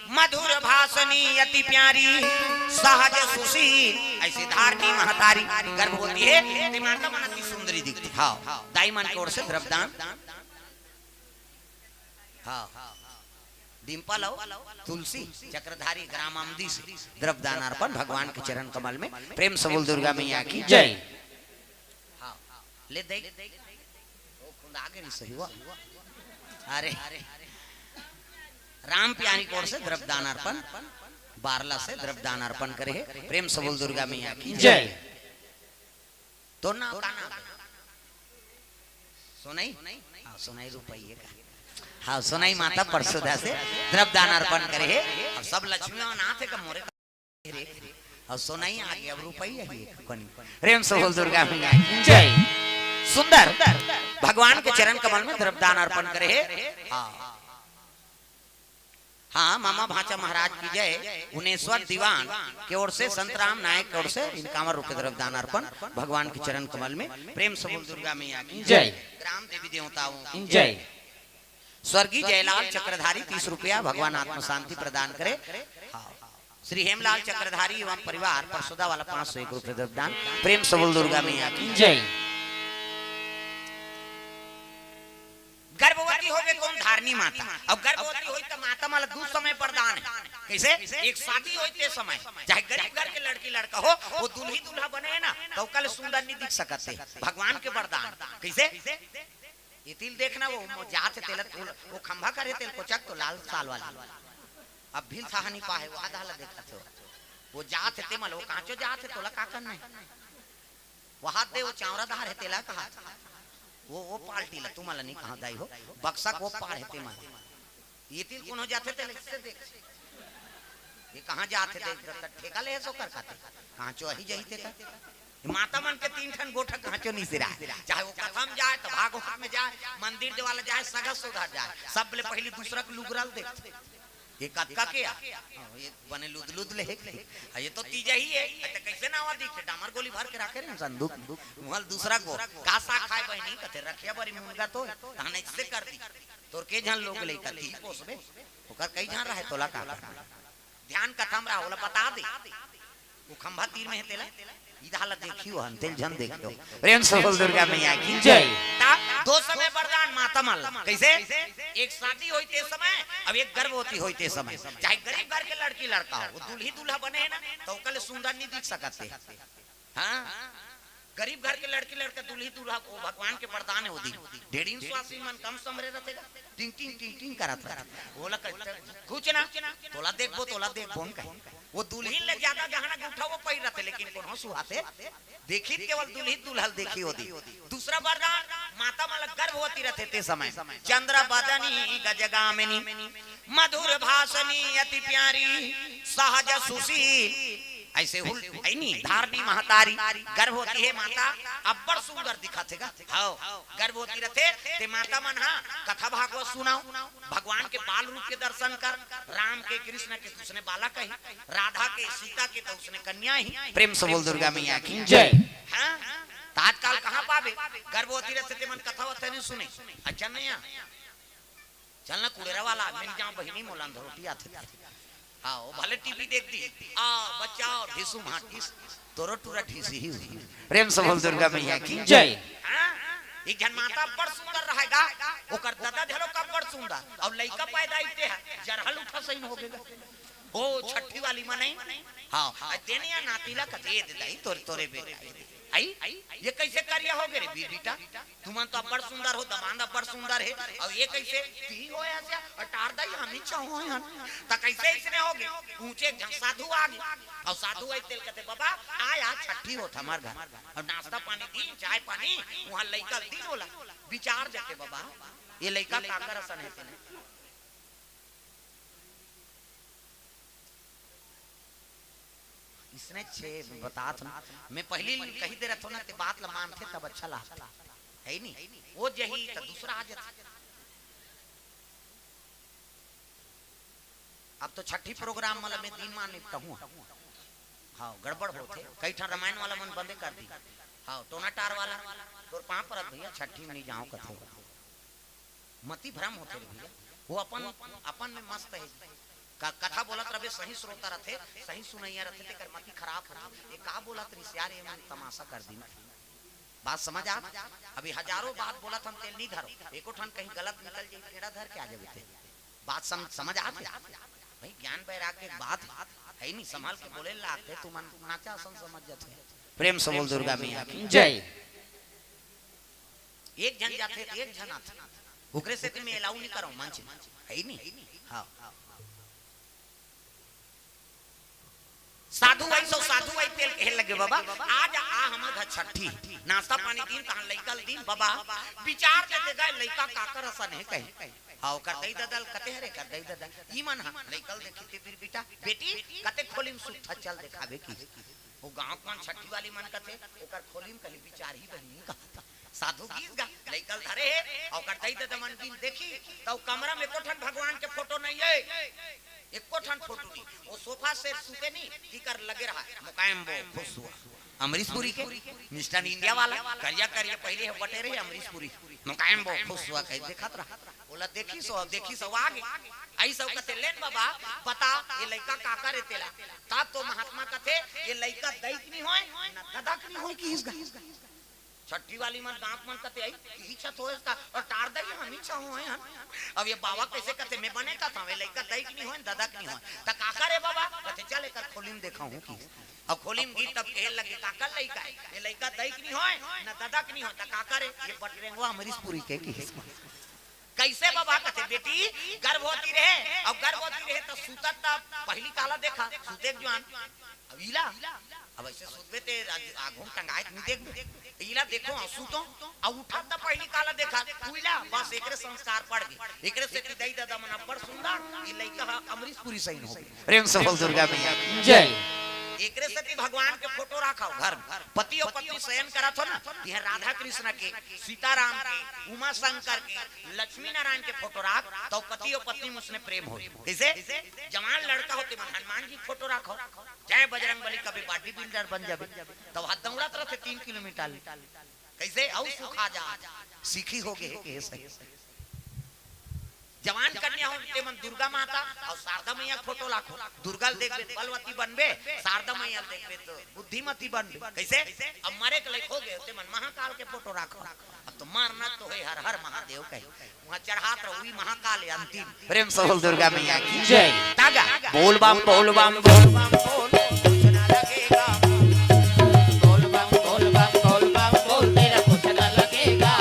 मधुर भाषणी अति प्यारी सहज सुशील ऐसी धारनी महतारी गर्भवती है ते माता मनती सुंदरी दिखती। हाँ दाई मन की ओर से द्रव्यदान। हाँ डिम्पल तुलसी चक्रधारी ग्रामामदी से द्रव्यदान अर्पण भगवान के चरण कमल में प्रेम से बोल दुर्गा मैया की जय। हाँ ले दे आगे नहीं सही हुआ। अरे राम प्यारी कोर से द्रव्यदान अर्पण बारला से द्रव्यदान अर्पण करे प्रेम से बोल दुर्गा मैया की जय। तो ना सुनाई सुनाई रुपये का। हाँ सुनाई माता परसोदा से द्रव्यदान अर्पण करे है और सब लक्ष्मी नाथ है का मोरे और सुनाई आ गया अब रुपये ही प्रेम से बोल दुर्गा मैया की जय। सुंदर भगवान के चरण कमल में द्रव्यदान अर्पण करे है। हाँ हाँ मामा भाचा महाराज की जय। उनेश्वर दीवान की ओर से संत राम नायक की ओर से इनकावर रुपये द्रव्यदान अर्पण भगवान के चरण कमल में प्रेम से बोल दुर्गा मैया की जय। ग्राम देवी देवताओं की जय। स्वर्गीय जयलाल चक्रधारी 30 रुपया भगवान आत्म शांति प्रदान करे। श्री हेमलाल चक्रधारी एवं परिवार परसोदा वाला 501 रुपये द्रव्यदान प्रेम से बोल दुर्गा मैया की जय। गर्भवती हो गए कौन धारनी माता अब गर्भवती हुई तो माता माला दूध समय प्रदान है कैसे एक शादी होते समय चाहे गरीब घर के लड़की लड़का हो वो दूल्ही दूल्हा बने है ना तो कल सुंदर नहीं दिख सकते भगवान के वरदान कैसे ये तिल देखना वो जात तेल वो खंभा करे तेल को चक तो लाल साल वाला अब भी था नहीं पाए वो आधा देखा थे वो जात ते मल वो कांचो जात है तोला का करना है वो हाथ दे वो चावरादार है तेला कहा वो पाल्टी ला तुम्हारा नहीं कहा दाई हो बक्सा को पार है ते मारे ये तिल कौन हो जाते थे इससे देख ये कहां जाते थे ठेका ले सो कर खाते कांचो ही जही थे माता मन के 3 ठन गोठा कांचो नहीं सिरा चाहे वो कथम जाए तो भागवत में जाए मंदिर दे वाला जाए सगा सुधार जाए सब ले पहले दूसरा के लुगराल देखते ये कक्का के ये बने लुदलुद ले ये तो तीजा ही है तो कैसे ना आवा दिखे डामर गोली भर के रखे रे संदूक मोहल दूसरा को का सा खाए बहनी कथे रखिया बरी मुंगा तो ताने से कर दी तोर के जन लोग ले कथी पोसबे ओकर कई जान रहा है तोला का ध्यान कथम रहा होला बता दे वो खंभा तीर में है तेला इधाला देखियो हम तेल जन देखियो प्रेम से बोल दुर्गा मैया की जय। दो समय वरदान माता माल कैसे एक शादी होते समय अब एक गर्भवती होते समय चाहे गरीब घर के लड़की लड़का हो वो दूल्ही दूल्हा बने है ना तो कल सुंदर नहीं दिख सकते। हाँ गरीब घर के लड़की लड़का दूल्ही दूल्हा को भगवान के वरदान है वो दी ढेड़ी स्वासी मन कम समरे रहतेगा टिंग टिंग टिंग टिंग करता बोला कुछ ना तोला देखबो वो दुल्ही ले ज्यादा गहना गुठा वो पही रहते लेकिन कोनो सुहाते देखी केवल दुल्ही दुल्हल देखी होती। दूसरा वरदान माता माला गर्भवती रहते ते समय चंद्र बदनी गजगामिनी मधुर भाषणी अति प्यारी सहज सुशील ऐसे हुलनी धारनी महतारी गर्भवती है माता अब्बड़ सुंदर दिखतेगा। हाँ गर्भवती रहते ते माता मन हाँ कथा भागवत सुनाओ भगवान के बाल रूप के दर्शन कर राम के कृष्ण के उसने बाला कही राधा के सीता के तो उसने कन्या ही प्रेम से बोल दुर्गा मैया की जय। हाँ तात्काल कहाँ पावे गर्भवती रहते ते मन कथा वथा नहीं सुने अच्छा नहीं चलना कुड़ेरा वाला मिल जाओ बहिनी मोलान रोटी आते आओ भले टीवी देखती आ बचाओ ढिसू माटिस तोरो टूरा ढिसी ही प्रेम से बोल दुर्गा मैया की जय। एक जन माता बड़ सुंदर रहेगा ओकर दादा झलो का बड़ सुंदर और लइका पैदा इते है जरहल उठा सही हो गेगा ओ छठी वाली मनई। हां देनिया नातीला कते दे दई तोरे बेटा आई ये कैसे करिया हो गे रे बेटा तुमन तो बड़ सुंदर हो दमांदा बड़ सुंदर है और ये कैसे ती हो ऐसे अटार दई हम ही चाहो हन त कैसे इसने हो गे ऊंचे साधु आ गए और साधु आई तेल कहते बाबा आया छठी हो हमार घर और नाश्ता पानी दी चाय पानी वहां लइका दी होला विचार देते बाबा ये लइका का करसन है तेने इसने छे बता था मैं पहली कही दे रहा था ना ते बात ला मानते तब अच्छा लगता है नहीं वो जही तो दूसरा आ जाता। अब तो छठी प्रोग्राम वाला में दिन मान निपटा हूँ। हाँ गड़बड़ होते कई ठा रामायण वाला मन बंदे कर दी। हाँ टोना टार वाला तोर पांव परत भैया छठी में नहीं जाओ कथे मती भ्रम होते रे भैया वो अपन में मस्त है कथा बोलत रहे सही श्रोता रहते सही सुनैया रहते तेकर मती खराब हो ये का बोलत रे यार ये मन तमाशा कर दी बात समझ आ अभी हजारों बात बोलत हम तेल नहीं धरो एको ठन कहीं गलत निकल जाई फेड़ा धर के आ जावे थे बात समझ आ भाई ज्ञान बैराग के बात है नहीं संभाल के बोले लाते तू मन नाचा समझ जाते प्रेम से बोल दुर्गा मैया की जय एक जन जाते एक जन आते ओकरे से मैं अलाउ नहीं करो मंच है नहीं हां साधु भाई तेल कहे लगे बाबा आज आ हमर घर छठी नाश्ता पानी दिन कहां लइकल दिन बाबा विचार के गए लइका काकर असन है कहे हां कर दई ददल कते हरे कर दई ददल ई मन हां लइकल देखी ते फिर बेटा बेटी कते खोलिम सुथा चल दिखावे की वो गांव कौन छठी वाली मन कते ओकर खोलिम कली विचार ही बनी का साधु गीत गा लइकल धरे और कर दई ददमन दिन देखी तो कमरा में कोठन भगवान के फोटो नहीं है एको ठन फोटो नहीं वो सोफा से सुते नहीं की कर लगे रहा मुकायम वो खुश हुआ अमरीश पुरी के मिस्टर इंडिया वाला करिया पहले है बटे रहे अमरीश पुरी मुकायम वो खुश हुआ कह देखत रहा बोला देखी सो आगे आई सब कते लेन बाबा बता ये लइका काका रे तेला ता तो महात्मा कथे ये लइका दैक नहीं होय ना ददक नहीं होय की इसका छठी वाली मन गांव मन कते आई ही छत हो इसका और टार दई हम ही चाहो है अब ये बाबा कैसे कते मैं बनेता था वे लइका दैक नहीं होय ददक नहीं होय त काका रे बाबा कते चल कर खोलिम देखाऊं की अब खोलिम गीत तब कहे लगे काका लइका ये लइका दैक नहीं होय ना ददक नहीं होय त काका रे ये बटरेंगवा अमरीश पुरी के की कैसे बाबा कथे बेटी गर्भवती रहे और गर्भवती रहे तो सुतत पहली काला देखा सुते जवान अब इला अब ऐसे सुतबे ते आगों टंगाए नहीं देख इला देखो सुतो और उठा त पहली काला देखा उइला बस एकरे संस्कार पड़ गए एकरे से दई दादा मना बड़ सुंदर ई लइका अमरीश पुरी सही हो प्रेम से बोल दुर्गा मैया जय एकरे से भगवान के फोटो रखाओ घर पति और पत्नी शयन करत हो ना यह राधा कृष्ण के सीताराम के उमा शंकर के लक्ष्मी नारायण के फोटो रख तो पति और पत्नी में उसने प्रेम हो कैसे जवान लड़का होते हनुमान जी फोटो रखो जय बजरंग बली कभी बॉडी बिल्डर बन जाबे तो हाथ दौड़त रहते 3 किलोमीटर कैसे और सुखा जा सीखी हो गए के सही जवान कन्या होते मन दुर्गा माता और शारदा मैया फोटो लाखो दुर्गा देखबे बलवती बनबे शारदा मैया देखबे तो बुद्धिमती बनबे कैसे अब मरे के लायक हो गए होते मन महाकाल के फोटो राखो अब तो मारना तो है हर हर महादेव कहे वहां चढ़ात रहो वही महाकाल है अंतिम प्रेम से बोल दुर्गा मैया की जय तागा बोल बम बोल बम बोल बम बोल कुछ ना लगेगा बोल बम बोल बम बोल बम बोल तेरा कुछ ना लगेगा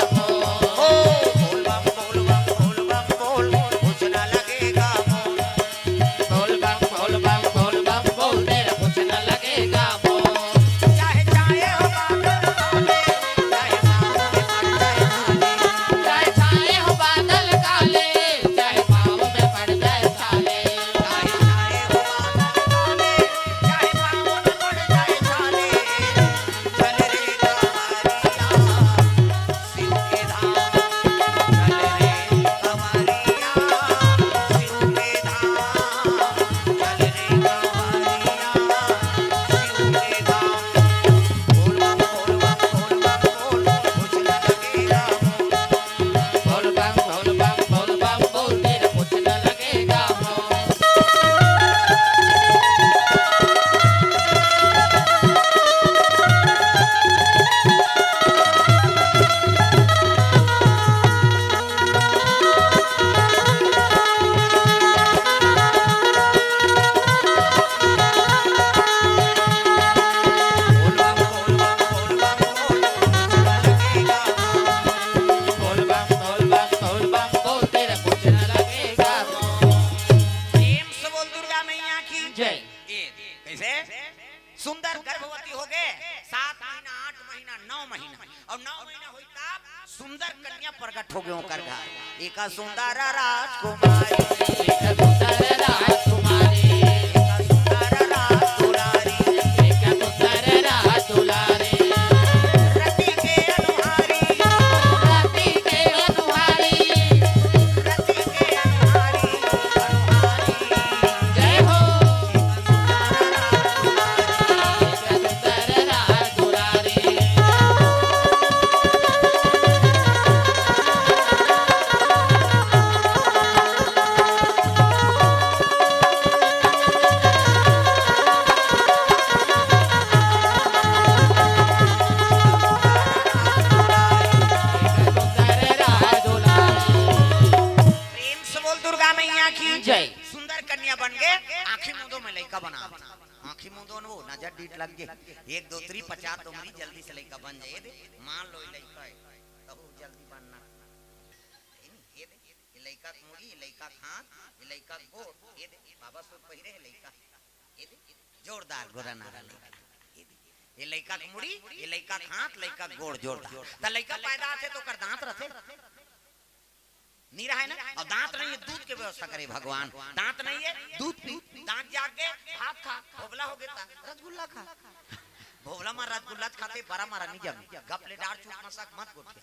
सुंदर गर्भवती हो गए 7 महीना 8 महीना 9 महीना और 9 महीना हुई तब सुंदर कन्या प्रकट हो गए ओकर घर एक सुंदर राजकुमारी एक सुंदर राजकुमारी एक सुंदर राजकुमारी एक सुंदर राजकुमारी रति के अनुहारी रति के अनुहारी रति के अनुहारी जय हो एक सुंदर राजकुमारी आंखी मुंदो में लड़का बना आंखी मुंदो वो नजर डीट लग गए 1 2 3 50 उम्री जल्दी से लड़का बन जाए दे मान लो लड़का है तो जल्दी बनना ये दे ये लड़का मुड़ी लड़का खान ये लड़का गोर ये दे बाबा सो पहिरे है लड़का ये दे जोरदार गोरा नारा लड़का ये लड़का मुड़ी ये लड़का खान लड़का गोर जोरदार त लड़का पैदा थे तो कर दांत रथे नीरा है ना और दांत नहीं है दूध के व्यवस्था करे भगवान दांत नहीं है दूध पी दांत जाके भात खा भोबला हो गया रसगुल्ला खा भोबला मार रसगुल्ला खाते बड़ा मारा नहीं जब गप ले डार चूक मसाक मत गोटे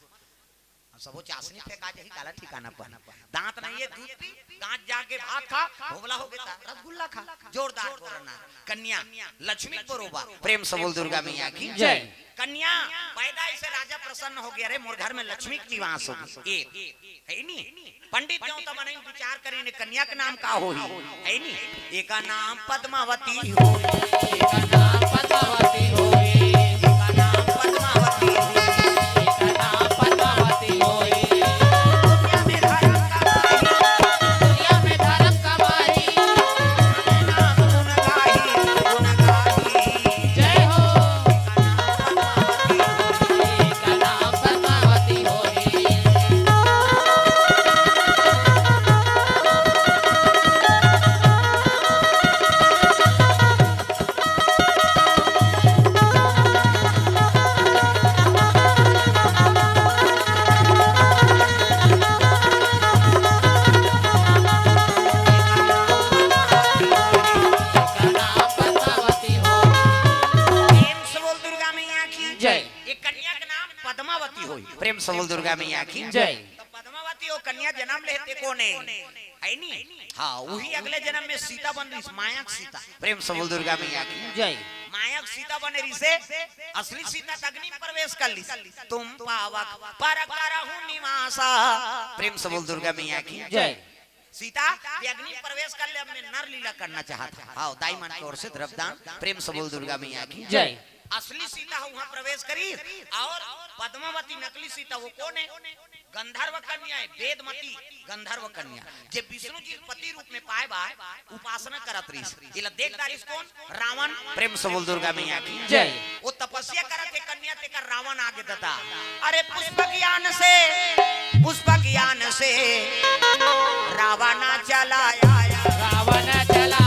सबो चासनी फेंका जही काला ठिकाना पर दांत नहीं है दूध पी दांत जाके भात खा भोबला हो गया रसगुल्ला खा जोरदार बोलना कन्या लक्ष्मी बरोबा प्रेम से बोल दुर्गा मैया की जय कन्या पैदा से राजा प्रसन्न हो गया रे मोर घर में लक्ष्मी की निवास होगी है नी पंडित क्यों तो मने विचार करे ने कन्या का नाम का होई है नी एक का नाम पद्मावती हो एक का नाम पद्मावती हो एक का नाम पद्मावती हो एक का नाम पद्मावती हो दुनिया में धर्म कमाई नाम गुण गाही जय हो एक का नाम पद्मावती हो प्रेम से बोल दुर्गा मैया की जय तो पद्मावती और कन्या जन्म लेते कोने है नी हां वही अगले जन्म में सीता बन रही मायाक सीता प्रेम से बोल दुर्गा मैया की जय मायाक सीता बने रही से असली सीता अग्नि में प्रवेश कर ली तुम पावक पर करहु निवासा प्रेम से बोल दुर्गा मैया की जय सीता अग्नि में प्रवेश कर ले अपने नर लीला करना चाहता हां दाई मन की ओर से द्रव्यदान प्रेम से बोल दुर्गा मैया की जय असली सीता वहां प्रवेश करी और पद्मावती नकली सीता वो कौन है गंधर्व कन्या है वेदमती गंधर्व कन्या जे विष्णु जी पति रूप में पाए बा उपासना करत रही इला देखदार इस कौन रावण प्रेम से बोल दुर्गा मैया की जय वो तपस्या करत के कन्या ते कर रावण आगे दता अरे पुष्प ज्ञान से रावण चला आया रावण चला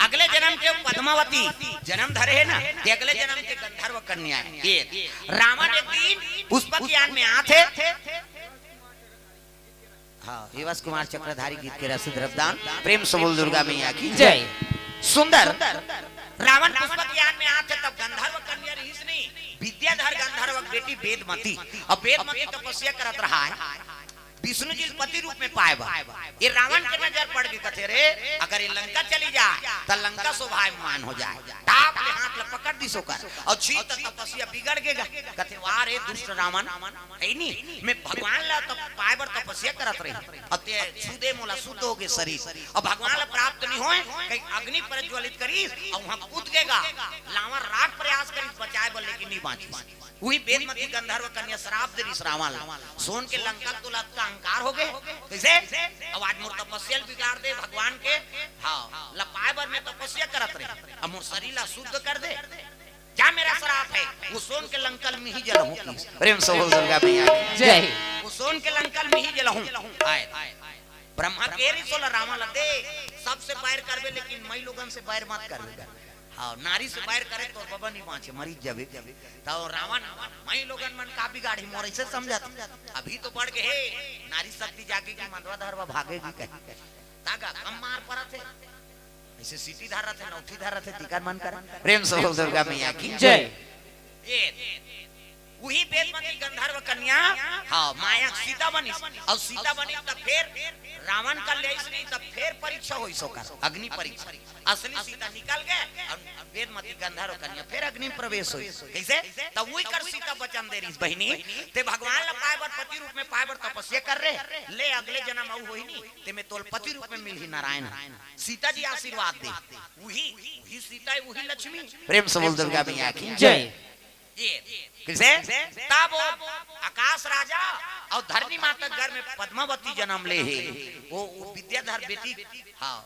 अगले जन्म के पद्मावती जन्म धरे है ना अगले जन्म के गंधर्व कन्या है रावण एक दिन पुष्प ज्ञान में आते हाँ हिवस कुमार चक्रधारी गीत के रस द्रव्यदान प्रेम से बोल दुर्गा मैया की जय सुंदर रावण पुष्प ज्ञान में आते तब गंधर्व कन्या रहीस नहीं विद्याधर गंधर्व बेटी वेदमती अब वेदमती तपस्या करत रहा है विष्णु जी पति रूप में पाए बा ये रावण के नजर पड़ गई कथे रे अगर ये लंका चली जाए तो लंका शोभायमान हो जाए टाप ले हाथ ले पकड़ दी सोकर और छी तपस्या बिगड़ गएगा कथे वाह रे दुष्ट रावण है नी मैं भगवान ला तब पाए बर तपस्या करत रही अते छुदे मोला शुद्ध हो गए शरीर और भगवान ला प्राप्त नहीं होए कहीं अग्नि प्रज्वलित करी और वहां कूद गएगा लावा राग प्रयास करी बचाए बोल लेकिन नहीं बांची वही वेदमती गंधर्व कन्या श्राप दे रावण सोन के लंका तुला अहंकार हो गए कैसे अब आज मोर तपस्या बिगाड़ दे भगवान के हाँ लपाए बर में तपस्या करत रहे अब मोर शरीर ला शुद्ध कर दे क्या मेरा श्राप है वो सोन के लंकल में ही जलहूं प्रेम से बोल दुर्गा मैया जय वो सोन के लंकल में ही जलहूं आए ब्रह्मा के री सोला रामा लते सबसे बैर करबे लेकिन मई लोगन से बैर मत करबे हाँ नारी से बैर करे तो बाबा नहीं पहुंचे मरी जाबे तो रावण मई लोगन मन का बिगाड़ी मोर ऐसे समझत अभी तो बढ़ गए नारी शक्ति जागेगी मंदवा धरवा भागेगी कहीं तागा कम मार परत है ऐसे सीटी धारा थे नौठी धारा थे तिकार मन कर प्रेम से बोल दुर्गा मैया की जय ये वही वेदमती गंधर्व कन्या हाँ माया सीता बनी और सीता बनी तब फिर रावण का ले नहीं तब फिर परीक्षा हुई सोकर अग्नि परीक्षा असली सीता निकल गए और वेदमती गंधर्व कन्या फिर अग्नि प्रवेश हुई कैसे तब वही कर सीता बचन दे रही बहनी ते भगवान ला पाए बर पति रूप में पाए बर तपस्या कर रहे ले अगले जन्म आऊ होई नहीं ते में तोल पति रूप में मिल ही नारायण सीता जी आशीर्वाद दे वही सीता वही लक्ष्मी प्रेम से बोल दुर्गा मैया की जय किसे तब आकाश राजा और धरनी माता घर में पद्मावती जन्म ले है वो विद्याधर बेटी हाँ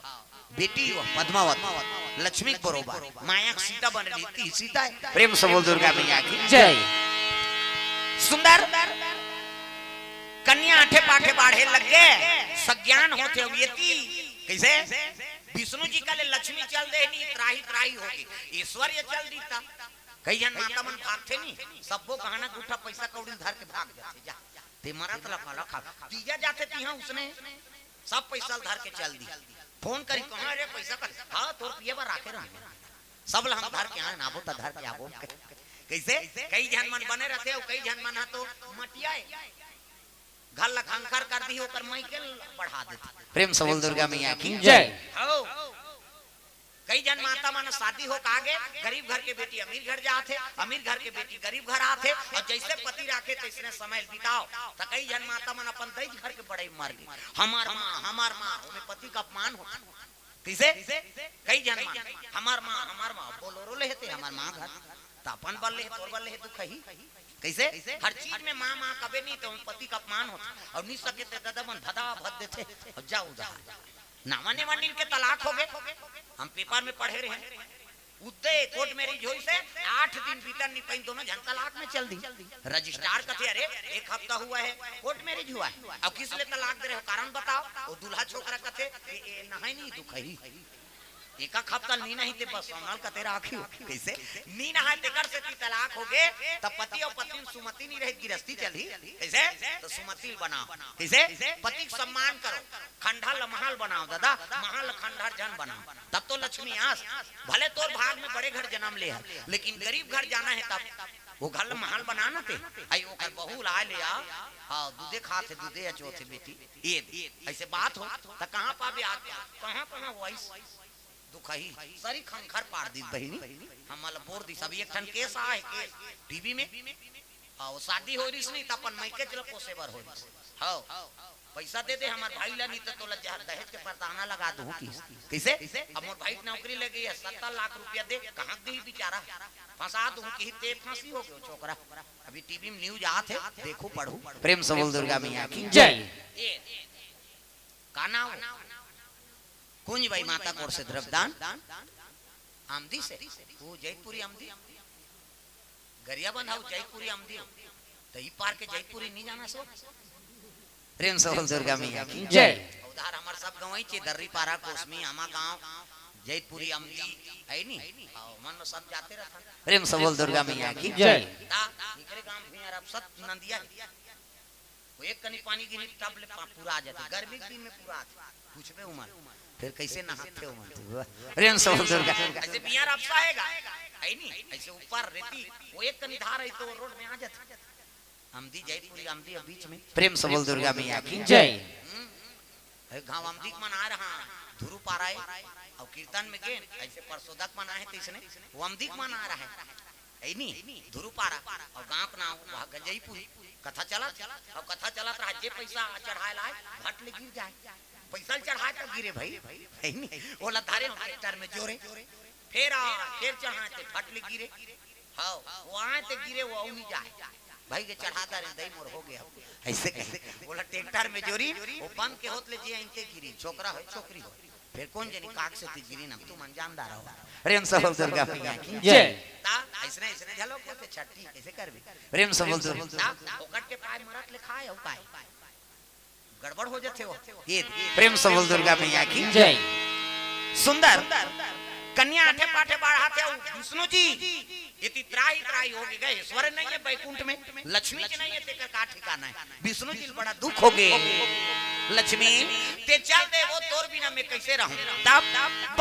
बेटी पद्मावती लक्ष्मी बरोबर माया सीता बन रही थी सीता है प्रेम से बोल दुर्गा मैया की जय सुंदर कन्या आठे पाठे बाढ़े लग गए सज्ञान होते हुए कैसे विष्णु जी का ले लक्ष्मी चल दे नहीं त्राही त्राही होगी ईश्वर ये चल दीता कई जन माता मन भागते नहीं सबको गहना गुठा पैसा कौड़ी धर के भाग जाते जा ते मरा तला काला खा तीजा जाते तिहा उसने सब पैसा धर के चल दी फोन करी कहां रे पैसा कर हां तोर पिए बा राखे रह सब ला हम धर के आ नाबो त धर के आबो कैसे कई जन मन बने रहते और कई जन मन तो मटियाए घर ला खंखर कर दी ओकर मई के बढ़ा देती प्रेम से बोल दुर्गा मैया की जय हो कई जन माता मन शादी हो आगे गरीब घर के बेटी अमीर घर जाते अमीर घर के बेटी गरीब घर आते और जैसे पति राखे तैसने समय बिताओ तो कई जन माता मन अपन दई घर के बड़े मर गई हमार माँ हमें पति का अपमान हो किसे कई जन हमार माँ बोलोरो लेते हमार माँ घर तो अपन बल ले तोर बल ले तू कही कैसे हर चीज में माँ कबे नहीं तो पति का अपमान होता और नहीं सके तो ददमन धदा भद देते और जाओ जा नामाने मंडिल के तलाक हो गए हम पेपर में पढ़े रहे उदय कोर्ट मैरिज हुई से 8 दिन भीतर नहीं पाई दोनों जन तलाक में चल दी रजिस्ट्रार कहते अरे 1 हफ्ता हुआ है कोर्ट मैरिज हुआ है अब किस लिए तलाक दे रहे हो कारण बताओ वो दूल्हा छोकरा कहते नहीं नहीं दुख है एक हफ्ता नी नहीं ते बस संभाल का तेरा आखियो कैसे नी नहाए तेकर से ती तलाक हो गए तब पति और पत्नी सुमति नहीं रही गिरस्ती चली कैसे तो सुमति बनाओ कैसे पति को सम्मान करो खंडा लमहल बनाओ दादा महल खंडा जन बनाओ तब तो लक्ष्मी आस भले तोर भाग में बड़े घर जन्म ले है लेकिन गरीब घर जाना है तब वो घर महल बनाना थे आई ओकर बहू ला ले आ हां दूधे खाते दूधे अचोथे बेटी ये ऐसे बात हो त कहां पाबे आते कहां वॉइस दुखही सारी खंखर पाड़ दी बहनी हम बोर दी सब एक ठन केस आए केस टीवी में हां शादी हो रही नहीं त अपन मायके चल पोसेबर हो हां पैसा दे दे हमार भाई ला नहीं तो लज्जा दहेज के परदाना लगा दूं कैसे अब मोर भाई नौकरी लगी है 70 लाख रुपया दे कहां दी बेचारा फंसा दूं कि ते फांसी हो गयो छोकरा अभी टीवी में न्यूज आते देखो पढ़ो प्रेम से बोल दुर्गा मैया की जय काना कुंज भाई माता कोर से द्रव्यदान आमदी से वो जयपुरी आमदी गरिया बंधाऊ जयपुरी आमदी तो ई पार के जयपुरी नहीं जाना सो प्रेम से बोल दुर्गा मैया की जय उधार हमार सब गवई छे दर्री पारा कोसमी आमा गांव जयपुरी आमदी है नी मन सब जाते रहता प्रेम से बोल दुर्गा मैया की जय निकरे गांव भुइयार अब सब नंदिया वो एक कनी पानी गिरी तब ले पूरा आ जाता गर्मी के दिन में पूरा पूछबे उमर फिर कैसे नहाते हो मन प्रेम से बोल दुर्गा ऐसे बियार आपसा आएगा है नी ऐसे ऊपर रेती वो एक कनी धार है तो रोड में आ जाता आमदी जयपुरी आमदी बीच में प्रेम से बोल दुर्गा मैया की जय गांव आमदी मन आ रहा धुरु पारा है और कीर्तन में गए ऐसे परसोदक मन आए इसने वो आमदी मन आ रहा है नी धुरु पारा और गांव का नाम जयपुरी कथा चला और कथा चला रहा जे पैसा चढ़ाए लाए भट ले गिर जाए पैसा चढ़ाए तो गिरे भाई है नी वो लधारे ट्रैक्टर में जोरे फिर चढ़ाए थे फट ले गिरे हां वो आए ते गिरे वो नहीं जाए भाई के चढ़ाता रे दई मोर हो गया ऐसे कैसे बोला ट्रैक्टर में जोरी वो बंद के होत ले जे इनके गिरी छोकरा हो छोकरी हो फिर कौन जनी काक से ती गिरी ना तू मन जानदार हो प्रेम से बोल दुर्गा मैया की जय ता ऐसने ऐसने झलो के छट्टी कैसे करबे प्रेम से बोल दुर्गा ओकट के पाय मरत ले खाए हो पाए गड़बड़ हो जाते हो ये प्रेम से बोल दुर्गा मैया की जय सुंदर कन्या आठे पाठे बढ़ाते हो विष्णु जी इतनी त्राही त्राही हो गए ईश्वर नहीं है बैकुंठ में लक्ष्मी के नहीं है तेरा का ठिकाना है विष्णु जी बड़ा दुख हो गए लक्ष्मी ते चल दे वो तोर बिना मैं कैसे रहूं तब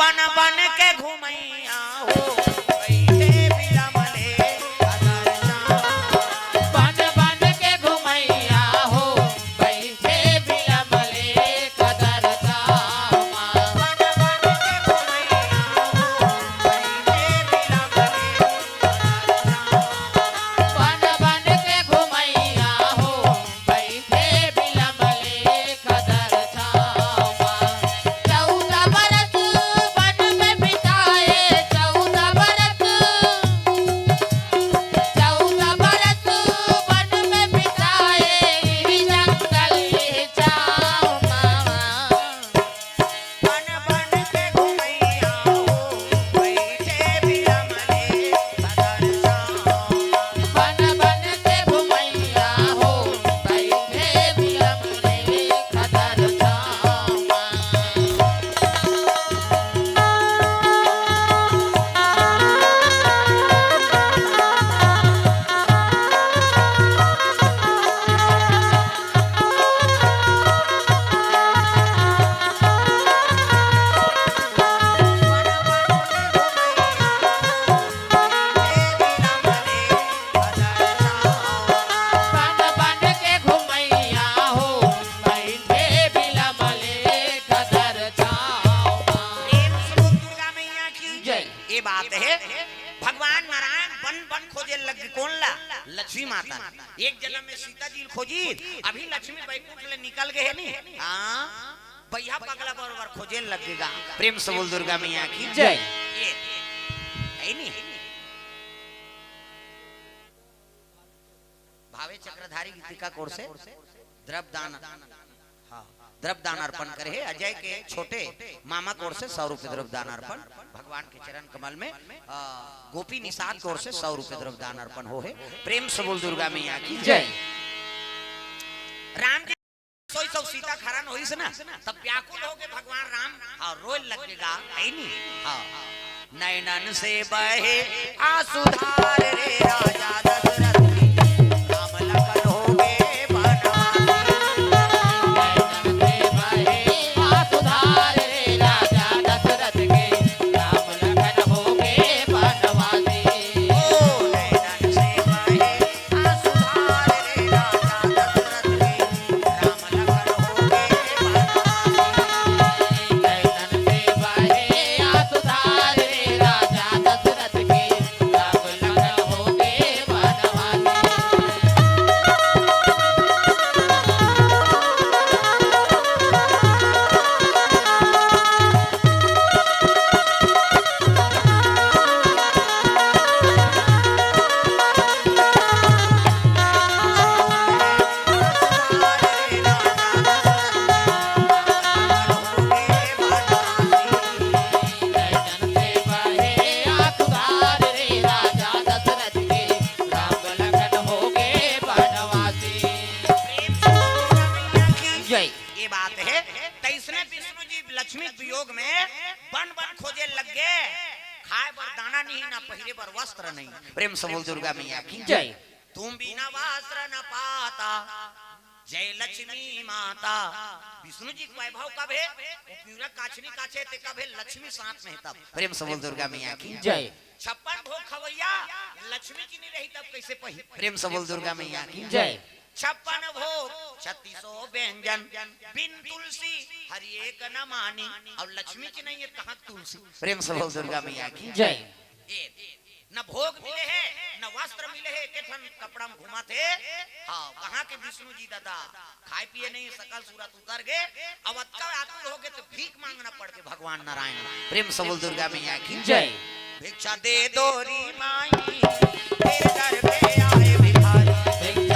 बन बन के घूमैया हो बैठे बिलमले बन बन के घूमैया हो बैठे बिलमले कदर दामा बन बन के घूमैया हो बैठे बिलमले कदर दामा भगवान नारायण बन बन खोजे लग कौन ला लक्ष्मी माता एक जन्म में सीता जी खोजी अभी लक्ष्मी बैकुंठ ले निकल गए नहीं हां भैया पगला बरोबर खोजे लगेगा प्रेम से बोल दुर्गा मैया की जय है नहीं भावे चक्रधारी गीतिका कोर से द्रव्यदान हां द्रव्यदान अर्पण करे है अजय के छोटे मामा कोर से 100 रुपए द्रव्यदान अर्पण भगवान के चरण कमल में गोपी निषाद कोर से 100 रुपए द्रव्यदान अर्पण हो है प्रेम से बोल दुर्गा मैया की जय राम जी सोई सब सीता खरन होई से ना तब व्याकुल हो गए भगवान राम और रोए लगेगा है नहीं हां नयनन से बहे आंसुधार रे राजा दशरथ राम लखन हो गए लक्ष्मी वियोग में बन बन खोजे लग गए खाए बर दाना नहीं ना पहले बर वस्त्र नहीं प्रेम से बोल दुर्गा मैया की जय तुम बिना वस्त्र न पाता जय लक्ष्मी माता विष्णु जी वैभव कब है पूरा काछनी काछे ते कब है लक्ष्मी साथ में तब प्रेम से बोल दुर्गा मैया की जय 56 भोग खवैया लक्ष्मी जी नहीं रही तब कैसे पही प्रेम से बोल दुर्गा मैया की जय 56 भोग 3600 व्यंजन बिन तुलसी हर एक न मानी और लक्ष्मी की नहीं है कहां तुलसी प्रेम से बोल दुर्गा मैया की जय न भोग मिले है न वस्त्र मिले है केठन कपड़ा में घुमा थे हाँ कहाँ के विष्णु जी दादा खाए पिए नहीं सकल सूरत उतर गए अब आतुर हो गए तो भीख मांगना पड़ के भगवान नारायण प्रेम से बोल दुर्गा मैया की जय भिक्षा दे दो री माई तेरे दर पे आए भिखारी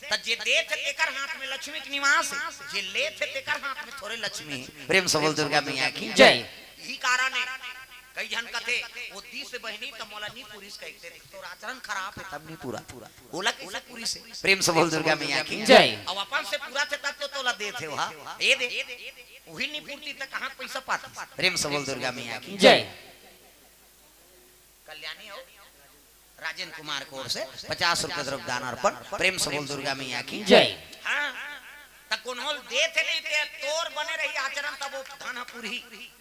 त जे दे थे तेकर हाथ में लक्ष्मी के निवास है, जे ले थे तेकर हाथ में थोड़े लक्ष्मी है। प्रेम से बोल दुर्गा मैया की जय। यही कारण है कई जन कथे वो दी से बहनी त मोला नी पूरी से कहते तो आचरण खराब है तब नी पूरा बोला कैसे पूरी से। प्रेम से बोल दुर्गा मैया की जय। अब अपन से पूरा थे तब तो तोला दे थे वहां ए दे वही नी पूर्ति त कहां पैसा पाते। प्रेम से बोल दुर्गा मैया की जय। कल्याणी हो राजेंद्र कुमार को ओर से 50 रुपए द्रव्य दान अर्पण। प्रेम से बोल दुर्गा मैया की जय। हां त कोनोल दे थे नहीं ते तोर बने रही आचरण तब वो धन पूरी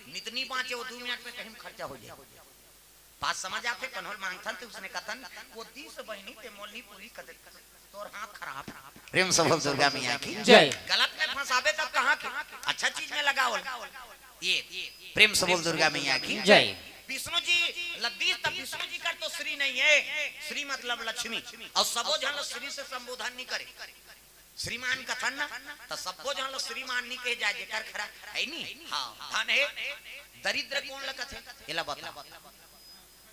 नितनी बाँचे वो 2 मिनट में कहीं खर्चा हो जाए। बात समझ आते कन्हौल मांगथन तो उसने कथन वो दी से बहनी ते मोलनी पूरी कर दे तोर हाथ खराब। प्रेम से बोल दुर्गा मैया की जय। गलत में फंसावे तब कहां के अच्छा चीज में लगाओ ये। प्रेम से बोल दुर्गा मैया की जय। विष्णु जी लद्दीस तब विष्णु जी कर तो श्री नहीं है, श्री मतलब लक्ष्मी और सबो जन श्री से संबोधन नहीं करे। श्रीमान कथन ना तो सबको जन श्रीमान नहीं कहे जाए जेकर खरा है नी। हां धन है दरिद्र कौन लगत है एला बता।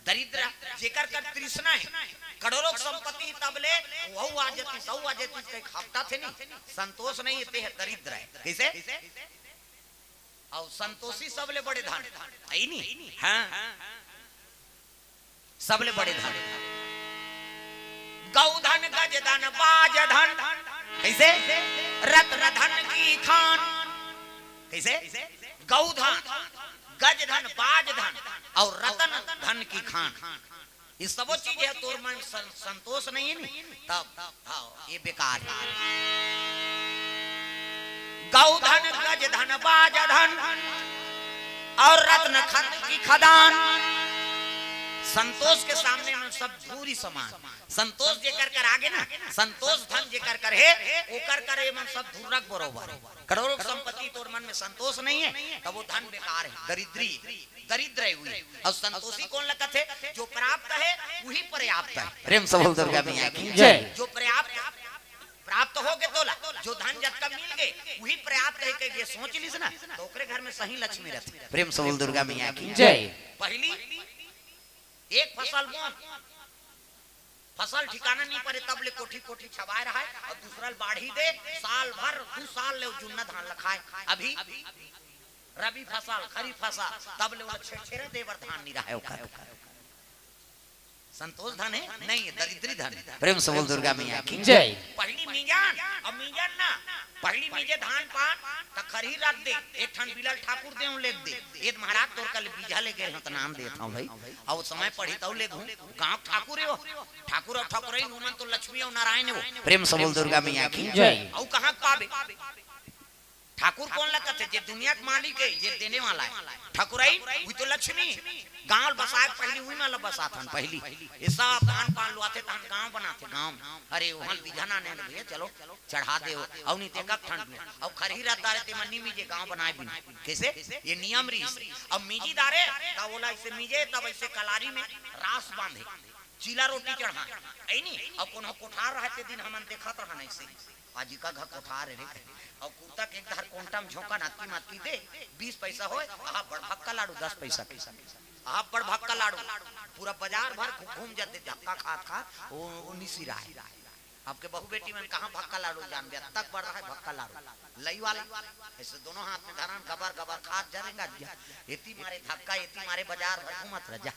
दरिद्र जेकर कर तृष्णा है करोड़ों संपत्ति तबले वहु आ जाती सौ आ जाती एक हफ्ता थे नहीं संतोष नहीं ते है दरिद्र है कैसे और संतोषी सबले बड़े धन है नी। हां सबले बड़े धन गौ धन गज धन बाज धन कैसे रत्न धन की खान कैसे गौ धन गज धन बाज धन और रत्न धन की खान ये सब चीज है तोर मन संतोष नहीं है नी तब ये बेकार है। गौ धन गज धन बाज धन और रत्न खन की खदान संतोष के सामने में सब धूरी समान। संतोष जेकर कर आगे ना संतोष धन जेकर कर है ओकर करे मन सब धूरक बरोबर। करोड़ों संपत्ति तोर मन में संतोष नहीं है तब वो धन बेकार है दरिद्र है हुई। और संतोषी कौन लगत है जो प्राप्त है वही पर्याप्त है। प्रेम से बोल दुर्गा मैया की जय। जो प्राप्त हो गए तोला जो धन जब का मिल गए वही पर्याप्त है के ये सोच लीस ना तो ओकरे घर में सही लक्ष्मी रहती। प्रेम से बोल दुर्गा मैया की जय। पहली एक फसल ठिकाना नहीं पड़े तब ले कोठी कोठी छवाए रहा है और दूसरा बाढ़ी दे साल भर 2 साल ले जुन्ना धान लखाए। अभी रबी फसल खरीफ फसल तब ले छेड़े देवर धान नहीं रहा है। संतोष धन है नहीं है दरिद्री धन। प्रेम से बोल दुर्गा मैया की जय। पहली मीजान अब मीजान ना पहली मीजे धान पान त खरी रख दे एक ठन बिलल ठाकुर देऊ ले दे एक महाराज तोर कल बीजा ले गए त नाम देता हूं भाई और समय पढ़ी तौ ले घूम गांव ठाकुर है वो ठाकुर और ठाकुरई नुमन तो लक्ष्मी और नारायण है वो। प्रेम से बोल दुर्गा मैया की जय। और कहां पावे ठाकुर कौन लगत है जे दुनिया के मालिक है जे देने वाला है। ठाकुरई वो तो लक्ष्मी गांव बसाए पहली हुई ना बसाथन पहली ये सब धान पान लुआते तहन गांव बनाते गांव। अरे वहां बिझाना ने भैया चलो चढ़ा दे और नहीं ते कब ठंड में और खरही रहता रहते मन्नी मीजे गांव बनाए बिना कैसे ये नियम रीस। अब मीजी दारे ता बोला इसे मीजे तब ऐसे कलारी में रास बांधे चीला रोटी चढ़ा ऐ नहीं और कोनो कोठार रहते दिन हमन देखत रहन ऐसे आजी का घर कोठार है रे और कुर्ता के घर कोंटा में झोंका नाती माती दे 20 पैसा होए आ बड़ भक्का लाडू 10 पैसा आप बड़ भक्का लाडू पूरा बाजार भर घूम जाते धक्का खा वो निसी रहा है। आपके बहू बेटी में कहां भक्का लाडू जान गया तक बढ़ रहा है भक्का लाडू लई वाला ऐसे दोनों हाथ में धरन गबर खा जाएगा एती मारे धक्का एती मारे बाजार भर घूमत रह जा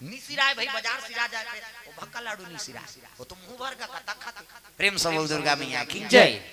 निसी रहा है भाई बाजार सिरा जाए वो भक्का लाडू निसी रहा वो तो मुंह भर का तक खाते। प्रेम से बोल दुर्गा मैया की जय।